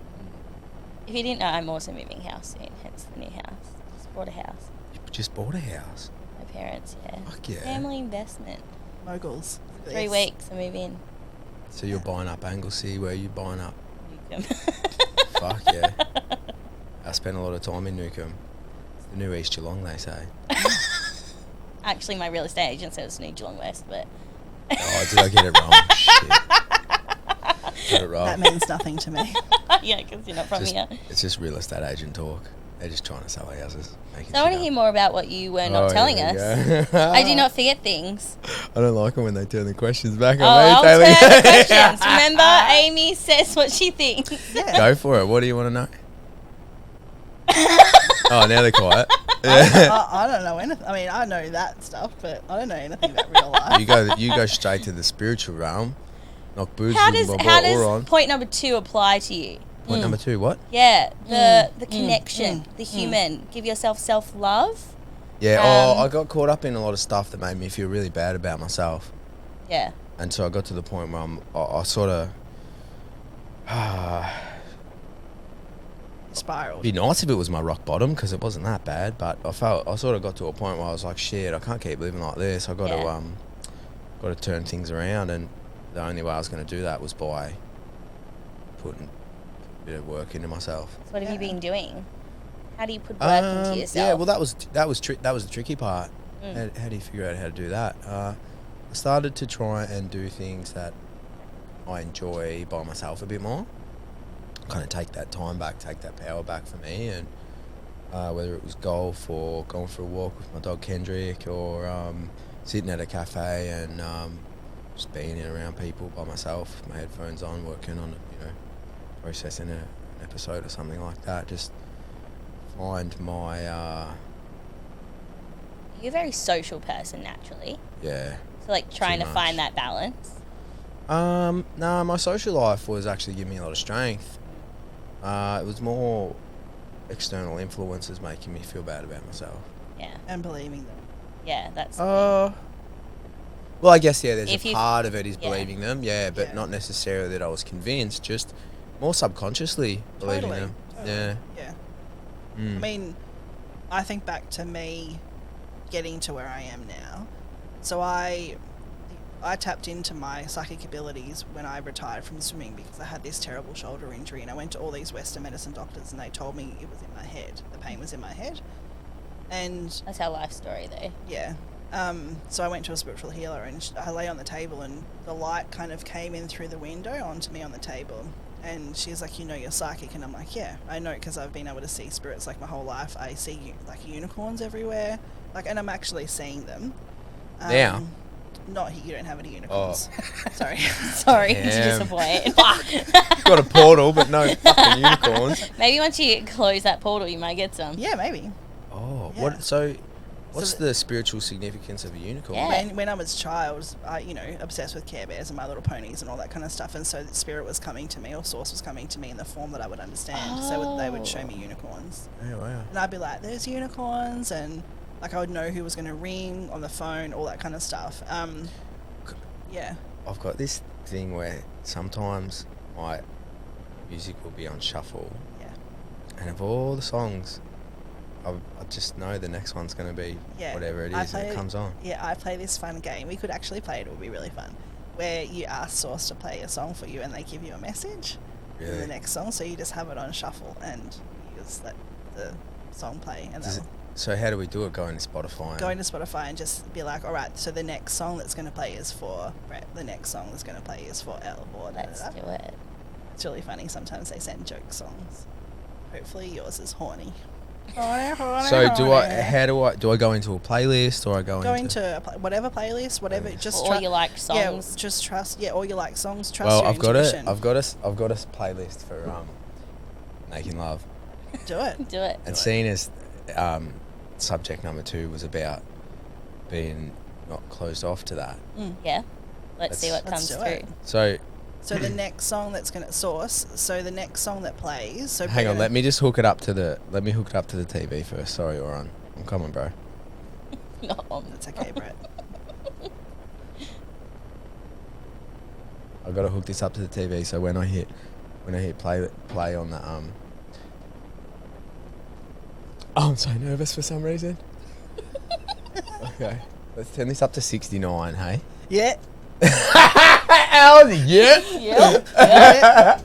If you didn't know, I'm also moving house soon, hence the new house. Just bought a house. You just bought a house. My parents, yeah. Fuck yeah. Family investment. Moguls. 3 weeks, I move in. So you're buying up Anglesey, where are you buying up? Newcomb. Fuck yeah. I spent a lot of time in Newcomb. It's the new East Geelong, they say. Actually, my real estate agent said it's New Geelong West, but Oh, did I get it wrong? Shit. Got it wrong. That means nothing to me. yeah, because you're not from here. It's just real estate agent talk. They're just trying to sell houses. So I want to hear more about what you were not telling us. I do not forget things. I don't like it when they turn the questions back Oh, on me. I'll Taylor. turn the questions. Remember, Amy says what she thinks. Yeah. Go for it. What do you want to know? Oh, now they're quiet. I don't know anything. I mean, I know that stuff, but I don't know anything about real life. You go straight to the spiritual realm. Knock boots How with does Orion. point number 2 apply to you? Point number 2, what? Yeah, the connection, the human. Give yourself self-love. Yeah, I got caught up in a lot of stuff that made me feel really bad about myself. Yeah. And so I got to the point where I sort of... Spiraled. It'd be nice if it was my rock bottom because it wasn't that bad, but I sort of got to a point where I was like, shit, I can't keep living like this. I got to turn things around, and the only way I was going to do that was by putting a bit of work into myself. So what have you been doing? How do you put work into yourself? Yeah, well, that was the tricky part. How do you figure out how to do that? I started to try and do things that I enjoy by myself a bit more. Kind of take that time back, take that power back for me, and whether it was golf or going for a walk with my dog Kendrick, or sitting at a cafe and just being in around people by myself, my headphones on, working on processing an episode or something like that. Just find my You're a very social person naturally. yeah. So like trying to much. find that balance. No, my social life was actually giving me a lot of strength. It was more external influences making me feel bad about myself. Yeah. And believing them. Yeah, that's Well, I guess, yeah, there's If a you- part of it is yeah. believing them, yeah, but Yeah. not necessarily that I was convinced, just more subconsciously believing Totally. them. Totally. Yeah. Yeah. Mm. I mean, I think back to me getting to where I am now. So I tapped into my psychic abilities when I retired from swimming because I had this terrible shoulder injury, and I went to all these Western medicine doctors, and they told me it was in my head. The pain was in my head, and That's our life story, though. yeah. So I went to a spiritual healer, and I lay on the table, and the light kind of came in through the window onto me on the table. And she's like, you're psychic. And I'm like, yeah, I know, because I've been able to see spirits like my whole life. I see like unicorns everywhere, and I'm actually seeing them. Now? Not here. You don't have any unicorns. Sorry. Sorry to Damn. disappoint. Got a portal, but no fucking unicorns. Maybe once you close that portal, you might get some. Yeah, maybe. Oh, Yeah. what? So, what's the spiritual significance of a unicorn? Yeah. When I was a child, I, obsessed with Care Bears and My Little Ponies and all that kind of stuff. And so the spirit was coming to me, or source was coming to me in the form that I would understand. So they would show me unicorns. Oh, wow. And I'd be like, there's unicorns. And I would know who was going to ring on the phone, all that kind of stuff. Yeah. I've got this thing where sometimes my music will be on shuffle, Yeah. and of all the songs, I just know the next one's going to be Yeah. whatever it I is that play- comes on. Yeah, I play this fun game. We could actually play it. It would be really fun. Where you ask Source to play a song for you, and they give you a message in the Really? next song. So you just have it on shuffle, and you just let the song play. And Does they'll So how do we do it? Go into Spotify. And go into Spotify and just be like, all right, so the next song that's going to play is for Brett. The next song that's going to play is for Elle. Or Let's do it. It's really funny. Sometimes they send joke songs. Hopefully yours is horny. So do I go into a playlist, or I go into whatever playlist, whatever. Just Or you like songs. Yeah, just trust. Yeah, or you like songs. Trust Well, your I've got intuition. I've got a playlist for making love, Do it. Do it. and seeing as subject number 2 was about being not closed off to that. Yeah. Let's see what Let's comes do through. it. So So the next song that's going to source. So the next song that plays. So hang we're on, gonna- let me hook it up to the TV first. Sorry, Oran, I'm coming, bro. No. That's okay, Brett. I got to hook this up to the TV, so when I hit play on the Oh, I'm so nervous for some reason. Okay, let's turn this up to 69. Hey. Yeah. Yeah. Yep.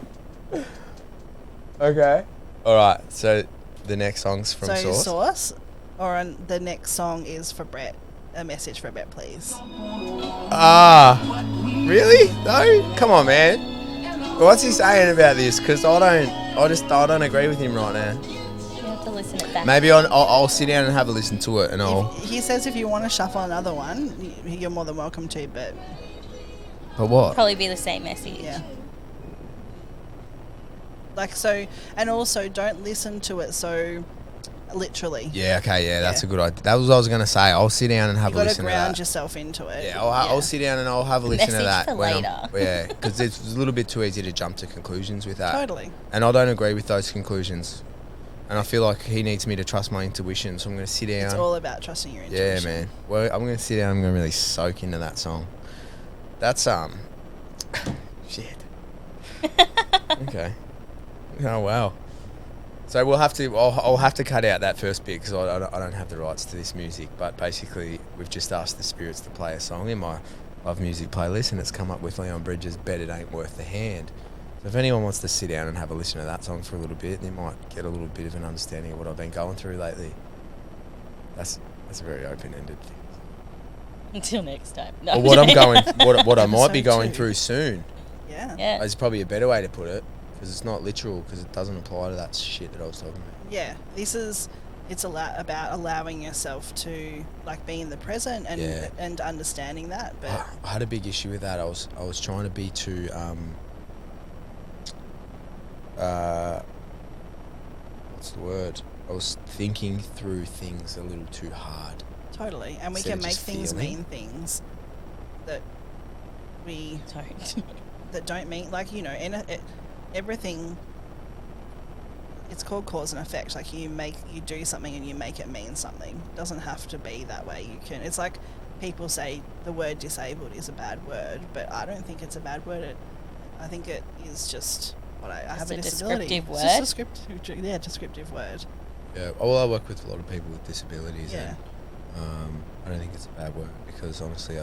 Okay. All right. So the next song's from So Source. the next song is for Brett. A message for Brett, please. Really? No. Come on, man. What's he saying about this? Because I don't agree with him right now. You have to listen it back. Maybe I'll sit down and have a listen to it, and He says if you want to shuffle another one, you're more than welcome to. But But what? Probably be the same message. yeah. So, and also don't listen to it so literally. Yeah. Okay. Yeah. That's a good idea. That was what I was gonna say. I'll sit down and have You a got to listen to ground that. yourself into it. Yeah, I'll sit down and I'll have a listen to Message that. for when later. Yeah, because it's a little bit too easy to jump to conclusions with that. Totally. And I don't agree with those conclusions. And I feel like he needs me to trust my intuition, so I'm going to sit down. It's all about trusting your Yeah, intuition. man. Well, I'm going to sit down. I'm going to really soak into that song. That's shit. Okay. Oh wow. So we'll have to. I'll have to cut out that first bit because I don't have the rights to this music. But basically, we've just asked the spirits to play a song in my love music playlist, and it's come up with Leon Bridges' "Bet It Ain't Worth the Hand." So if anyone wants to sit down and have a listen to that song for a little bit, they might get a little bit of an understanding of what I've been going through lately. That's a very open-ended thing. Until next time. No, Or what I'm going, what I might be Episode going 2. through soon. Yeah. Yeah. Is probably a better way to put it, because it's not literal, because it doesn't apply to that shit that I was talking about. Yeah. It's about allowing yourself to be in the present and Yeah. and understanding that. But I had a big issue with that. I was trying to be too what's the word? I was thinking through things a little too hard. totally, and we Instead can of make just things feeling. mean things that we Don't. that don't mean everything. It's called cause and effect. You do something and you make it mean something. It doesn't have to be that way. It's like people say the word disabled is a bad word, but I don't think it's a bad word. I think it is just what I have Just a a disability. descriptive It's just word? a descriptive word. Yeah. Well, I work with a lot of people with disabilities, Yeah. and I don't think it's a bad word, because honestly,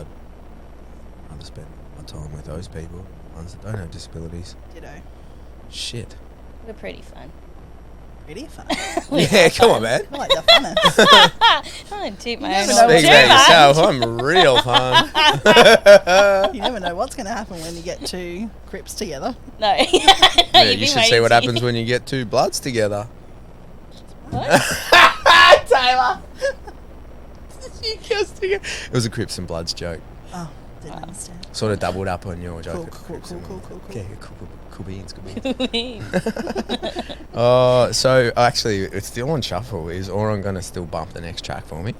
I'd rather spend my time with those people, ones that don't have disabilities. Ditto. Shit. We're pretty fun. Pretty fun. Yeah, come on, man. I like the funness. I don't toot my never own know horn what's Speak too about much. yourself. I'm real fun. You never know what's going to happen when you get two Crips together. No. Yeah, You've you been should see what waiting happens when you get two bloods together. What? Taylor. It was a Crips and Bloods joke. Oh, didn't understand. Sort of doubled up on your joke. Cool. Okay, cool beans. Please. So actually, it's still on shuffle. Is Oron gonna still bump the next track for me?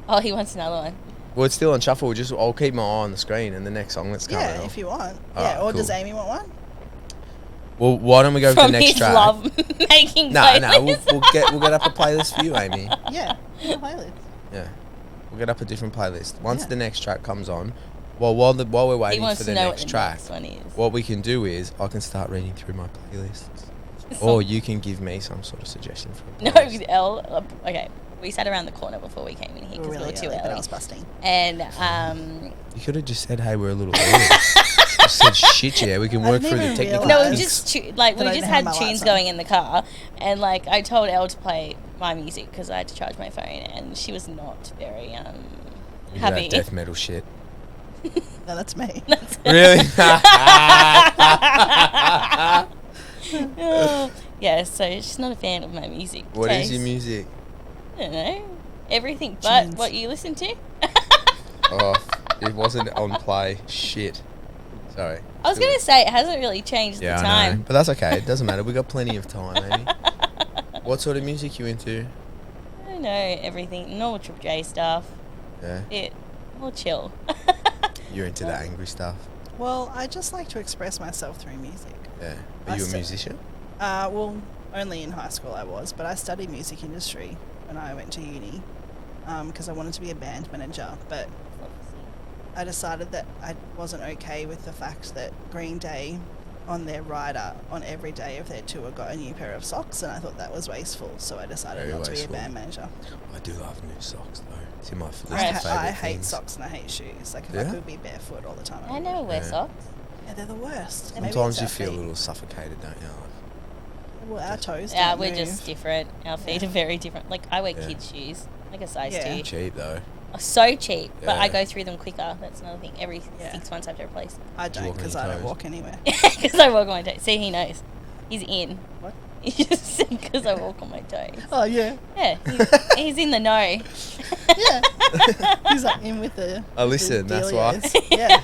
Oh, he wants another one. Well, it's still on shuffle. I'll keep my eye on the screen and the next song that's coming Yeah, on. if you want. Alright, Yeah, or does cool. Amy want one? Well, why don't we go with From the next his track? love making No, playlist. we'll get up a playlist for you, Amy. Yeah, the playlist. Yeah, we'll get up a different playlist once Yeah. the next track comes on. Well, while we're He waiting wants for to the know what next the track, next one is. what we can do is I can start reading through my playlists, or you can give me some sort of suggestion for a No, playlist. Elle. Okay, we sat around the corner before we came in here because we were too but it early. was busting. And You could have just said, "Hey, we're a little early." I said, "Shit, yeah, we can I work didn't through the even technical." no, we realise things." just like we that I just didn't had have my tunes lights on. going in the car, and like I told Elle to play my music because I had to charge my phone, and she was not very You do happy. that death metal shit. No, that's me. Really? Yeah, so she's not a fan of my music. What is your taste. music? I don't know. Everything but Tunes. what you listen to. Oh, it wasn't on play. Shit. Sorry. I was going to say, it hasn't really changed Yeah, the I know. time. But that's okay. It doesn't matter. We got plenty of time, Amy. What sort of music you into? I don't know, everything. Normal Triple J stuff. Yeah. Bit more chill. You're into the angry stuff. Well, I just like to express myself through music. Yeah. I Are you a still- musician? Well, only in high school I was, but I studied music industry when I went to uni because I wanted to be a band manager, but I decided that I wasn't okay with the fact that Green Day on their rider on every day of their tour got a new pair of socks, and I thought that was wasteful, so I decided Very not to be a wasteful. band manager. I do love new socks, though. It's in my list of Right. favourite I hate things. socks and I hate shoes. Like, if Yeah? I could be barefoot all the time, I would. never wear Yeah. socks. Yeah, they're the worst. Maybe Sometimes it's you our feel a feet. little suffocated, don't you? Well, our toes Yeah, don't we're move. just different. Our feet Yeah. are very different. Like, I wear Yeah. kids' shoes, like a size Yeah. 2. Cheap, though. Oh, so cheap, but I Yeah. go through them quicker. That's another thing. Every Yeah. 6 months I have to replace. I Do you don't walk on because your I don't toes? walk anywhere. Because I walk on my toes. See, he knows. He's in. What? He just said because I walk on my toes. Oh, yeah. Yeah, he's in the know. Yeah. He's like in with the. I listen, the that's why. dealios. Yeah.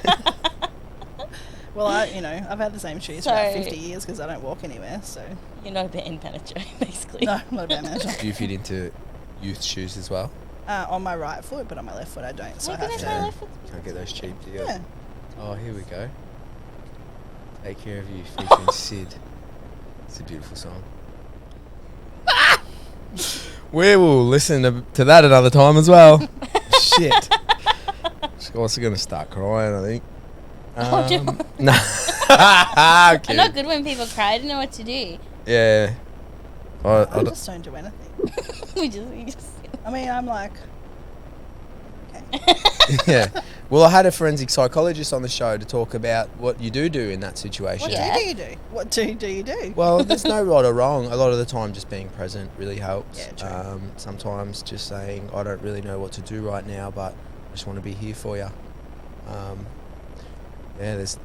Well, I've had the same shoes for about So- 50 years because I don't walk anywhere. So You're not a band manager, basically. no, I'm not a band manager. Do you fit into youth shoes as well? On my right foot, but on my left foot I don't. So My I have goodness, to. my Yeah. left foot's Can't get those cheap deals. Yeah. Oh, here we go. Take Care of You featuring Sid. It's a beautiful song. We will listen to that another time as well. Shit. She's also going to start crying, I think. Oh, no. No. I'm Okay. not good when people cry. I don't know what to do. Yeah. I I just don't do anything. we just I mean, I'm like. Okay. yeah. Well, I had a forensic psychologist on the show to talk about what you do in that situation. What Yeah. do you do? What do you do? Well, there's no right or wrong. A lot of the time, just being present really helps. Yeah, true. Sometimes just saying, I don't really know what to do right now, but I just want to be here for you. Yeah, there's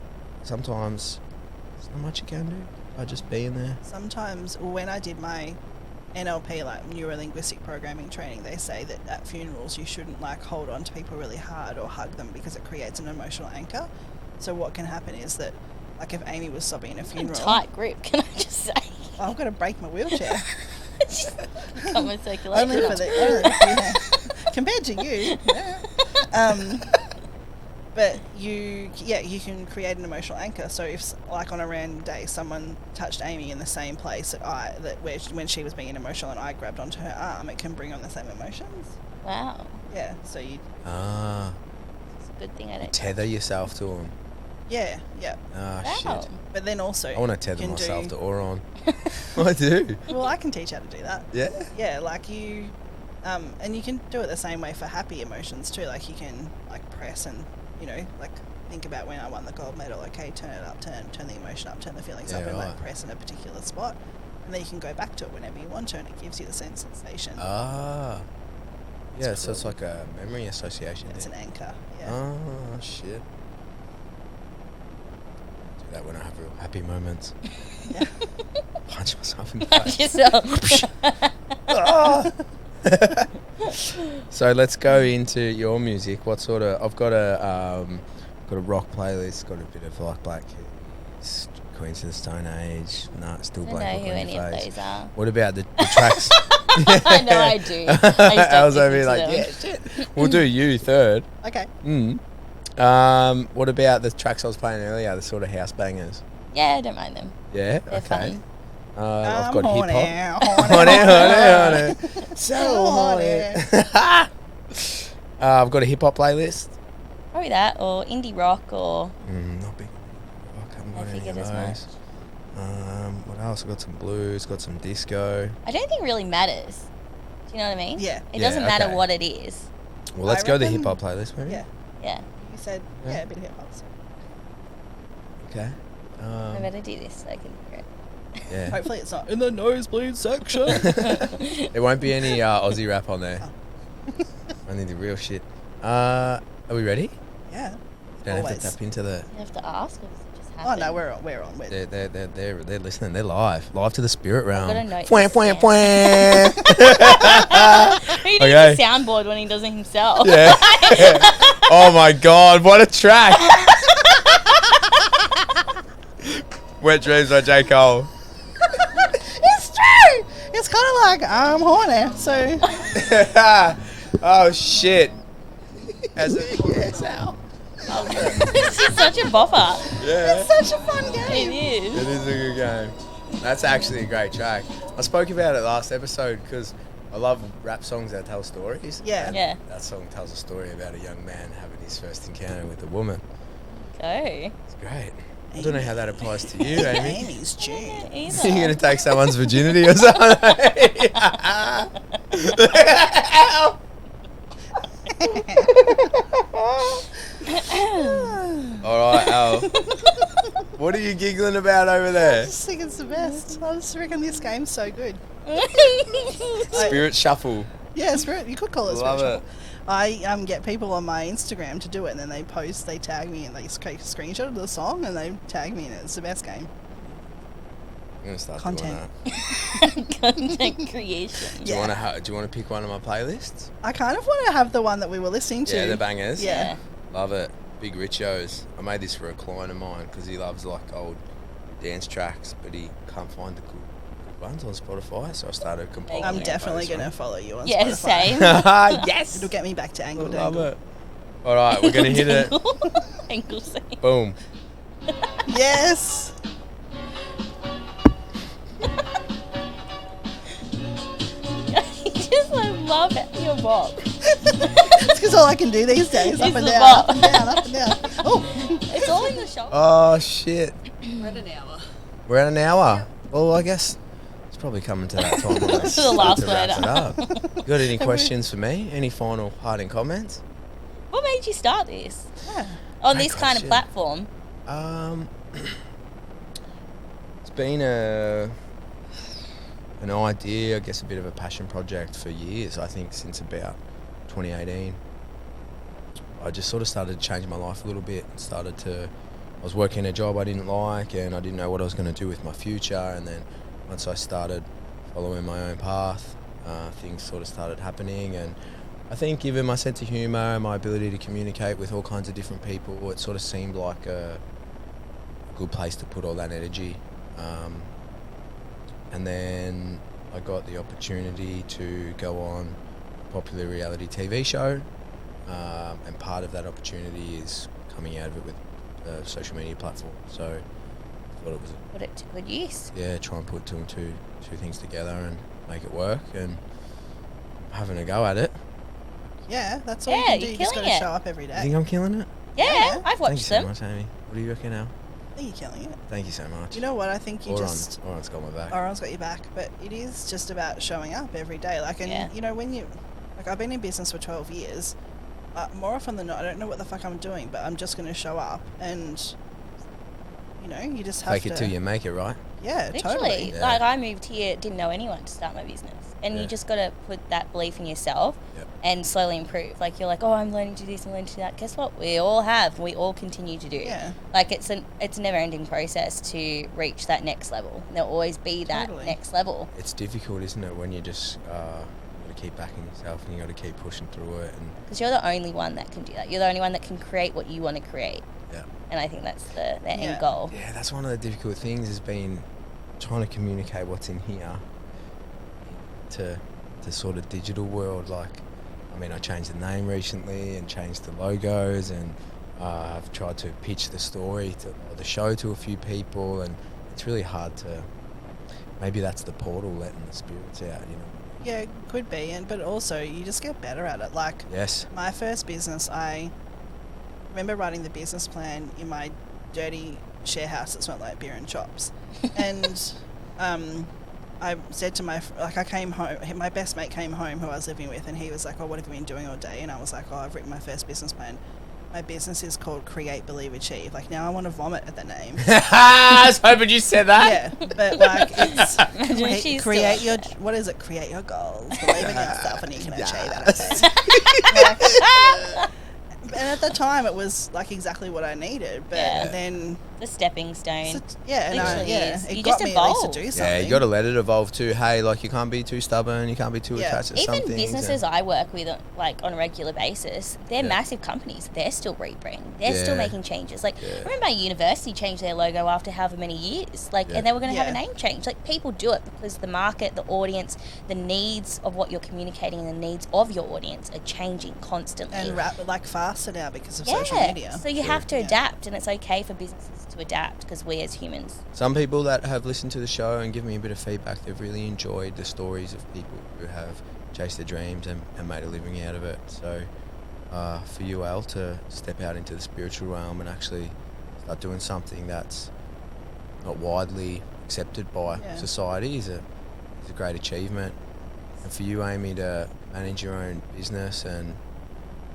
sometimes there's not much you can do by just being there. Sometimes when I did my NLP, like neuro-linguistic programming training, they say that at funerals you shouldn't like hold on to people really hard or hug them because it creates an emotional anchor. So what can happen is that, like if Amy was sobbing in a a funeral, tight grip, can I just say? I've got to break my wheelchair. Got my circulation. Only for the yeah. Compared to you. Yeah. But you can create an emotional anchor. So if, like on a random day, someone touched Amy in the same place when she was being emotional and I grabbed onto her arm, it can bring on the same emotions. Wow. Yeah. So you. Ah, It's a good thing I don't. tether yourself to them. Yeah. Yeah. Ah, Wow. shit. But then also. I want to tether can myself do, to Oron. I do. Well, I can teach how to do that. Yeah. Yeah, like you, and you can do it the same way for happy emotions too. Like you can like press and you know, like think about when I won the gold medal. Okay, turn it up, turn the emotion up, turn the feelings Yeah, up, and right. like press in a particular spot, and then you can go back to it whenever you want to, and it gives you the same sensation. Ah. Yeah, It's so it's cool. like a memory association. It's an thing. anchor. Yeah. Oh shit. Do that when I have real happy moments. Yeah. Punch myself in the Punch face. yourself. So let's go into your music. What sort of? I've got a rock playlist. Got a bit of like Black Keys, Queens of the Stone Age. Nah, still I don't Blank know Book who on any your of face. those are. What about the tracks? I know I do. I used to I was over here listen like, to yeah, them. shit. We'll do you third. Okay. What about the tracks I was playing earlier? The sort of house bangers. Yeah, I don't mind them. Yeah. They're Okay. fun. I've got hip hop. Horny. Horny. So horny. I've got a hip hop playlist. Probably that, or indie rock, or Not big. I haven't I got any figured of as those. much. What else? I've got some blues, got some disco. I don't think it really matters. Do you know what I mean? Yeah. It Yeah, doesn't matter okay. what it is. Well, let's I go the reckon- hip hop playlist, maybe. Yeah. Yeah. You said Yeah. a bit of hip hop. So Okay. I better do this so I can hear it. Yeah. hopefully it's not in the nosebleed section. There won't be any Aussie rap on there. Only the real shit. Are we ready? Yeah. You don't have Always. to tap into the. You have to ask, or does it just Oh happen? no, we're on. They're listening. They're live to the spirit realm. got a note Fwah, to fwah, scan. fwah. Who needs Okay. a soundboard when he does it himself? Yeah. Oh my god, what a track! Wet Dreams by J. Cole. It's true. It's kind of like I'm horny. So Oh shit. As a yes, Al. It's just such a bopper. Yeah. such a fun It game. is. It is a good game. That's actually a great track. I spoke about it last episode because I love rap songs that tell stories. Yeah. And Yeah. that song tells a story about a young man having his first encounter with a woman. Go. It's great. I don't know how that applies to you, Amy. Amy's tune. Either. You're gonna take someone's virginity or something? All right, Al. What are you giggling about over I there? just think it's the best. I just reckon this game's so good. Spirit shuffle. Yeah, spirit. You could call it Love spirit it. shuffle. I get people on my Instagram to do it, and then they tag me, and they take a screenshot of the song, and they tag me, and it's the best game. I'm gonna start Content. doing that. Content creation. Do you want to pick one of my playlists? I kind of want to have the one that we were listening to. Yeah, the bangers. Yeah. Love it. Big Richos. I made this for a client of mine because he loves like old dance tracks, but he can't find the good ones on Spotify. So I started compiling. I'm Yeah. definitely going to follow you on Yeah, Spotify. same. Yes. It'll get me back to Angle Love Dangle. it. All right, we're gonna hit it. Ankle same. Boom. Yes! You just love your bob. It's because all I can do these days. Up It's and the down, bop. up and down, up and down. Oh! It's all in the shop. Oh shit. We're at an hour. We're at an hour. Well, I guess it's probably coming to that time. where it's The last to wrap word. it up. You got any questions for me? Any final parting comments? What made you start this? Yeah. On Great this kind of question. platform? It's been an idea, I guess a bit of a passion project for years. I think since about 2018. I just sort of started to change my life a little bit. I was working a job I didn't like, and I didn't know what I was going to do with my future. And then once I started following my own path, things sort of started happening. And I think given my sense of humour and my ability to communicate with all kinds of different people, it sort of seemed like a good place to put all that energy. And then I got the opportunity to go on a popular reality TV show, and part of that opportunity is coming out of it with a social media platform. So I thought it was, Put it to good use. try and put two things together and make it work, and having a go at it. Yeah, that's all you Yeah, can do. you're You just got killing to it. show up every You day. think I'm killing it? Yeah, Yeah. I've Thank you watched so them. much, Amy. What do you reckon now? I think you're killing it. Thank you so much. You know what? I think you just... Oran's got my back. Oran's got your back, but it is just about showing up every day. Like, and Yeah. you know, when you... Like, I've been in business for 12 years, more often than not, I don't know what the fuck I'm doing, but I'm just going to show up and, you know, you just have Fake to... it till you make it, right? Yeah, Literally. totally. Yeah. Like, I moved here, didn't know anyone to start my business. And Yeah. you just got to put that belief in yourself Yep. and slowly improve. Like, you're like, oh, I'm learning to do this, I'm learning to do that. Guess what? We all have. We all continue to do. Yeah. Like, it's a never-ending process to reach that next level. There'll always be that Totally. next level. It's difficult, isn't it, when you just got to keep backing yourself and you got to keep pushing through it. And Because you're the only one that can do that. You're the only one that can create what you want to create. yeah, And I think that's the Yeah. end goal. yeah, that's one of the difficult things has been trying to communicate what's in here to the sort of digital world. Like, I mean, I changed the name recently and changed the logos, and I've tried to pitch the story or the show to a few people, and it's really hard to. Maybe that's the portal letting the spirits out, you know. Yeah, it could be, but also you just get better at it. Like, Yes. my first business, I remember writing the business plan in my dirty share house that smelled like beer and chops. And I said to I came home, my best mate came home who I was living with, and he was like, oh, what have you been doing all day? And I was like, oh, I've written my first business plan. My business is called Create, Believe, Achieve. Like, now I want to vomit at the name. I was hoping you said that. Yeah, but like, it's Imagine she's create still your, what is it? Create your goals, believe in yourself, and you can achieve Yes. anything. And at the time, it was like exactly what I needed. But Yeah. then, The stepping stone. yeah, and Literally is. it You got just me at least to evolve. do something. Yeah, you got to let it evolve too. Hey, like, you can't be too stubborn. You can't be too Yeah. attached to Even something. businesses I work with, like, on a regular basis, they're Yeah. massive companies. They're still rebranding. They're still Yeah. making changes. Like, Yeah. I remember my university changed their logo after however many years. Like, Yeah. and they were going to have a Yeah. name change. Like, people do it because the market, the audience, the needs of what you're communicating and the needs of your audience are changing constantly. And like faster now because of yeah. social media. So you True. have to Yeah. adapt, and it's okay for businesses to adapt because we as humans. Some people that have listened to the show and given me a bit of feedback, they've really enjoyed the stories of people who have chased their dreams and made a living out of it. So for you, Elle, to step out into the spiritual realm and actually start doing something that's not widely accepted by Yeah. society is a great achievement. And for you, Amy, to manage your own business and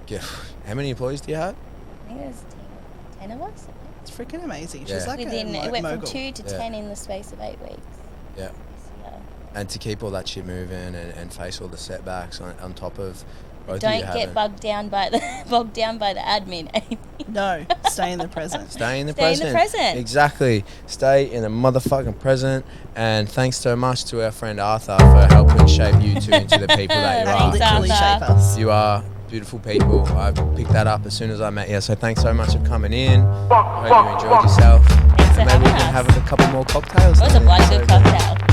get... How many employees do you have? I think there's a team of 10 of us. It's freaking amazing. Yeah. She's like Within, a it went mogul. from 2 to Yeah. 10 in the space of 8 weeks. Yeah. Yeah. And to keep all that shit moving and face all the setbacks on top of both of you Don't having... get bogged down by the admin, Amy. No, stay in the present. Stay in the Stay in the present. present. Exactly. Stay in the motherfucking present. And thanks so much to our friend Arthur for helping shape you two into the people that you They are. Thanks, literally Arthur. shape us. You are beautiful people. I picked that up as soon as I met you. So thanks so much for coming in. I hope you enjoyed yourself. Thanks for And maybe we having can us. have a couple more cocktails. It was a later. bloody good So- cocktail.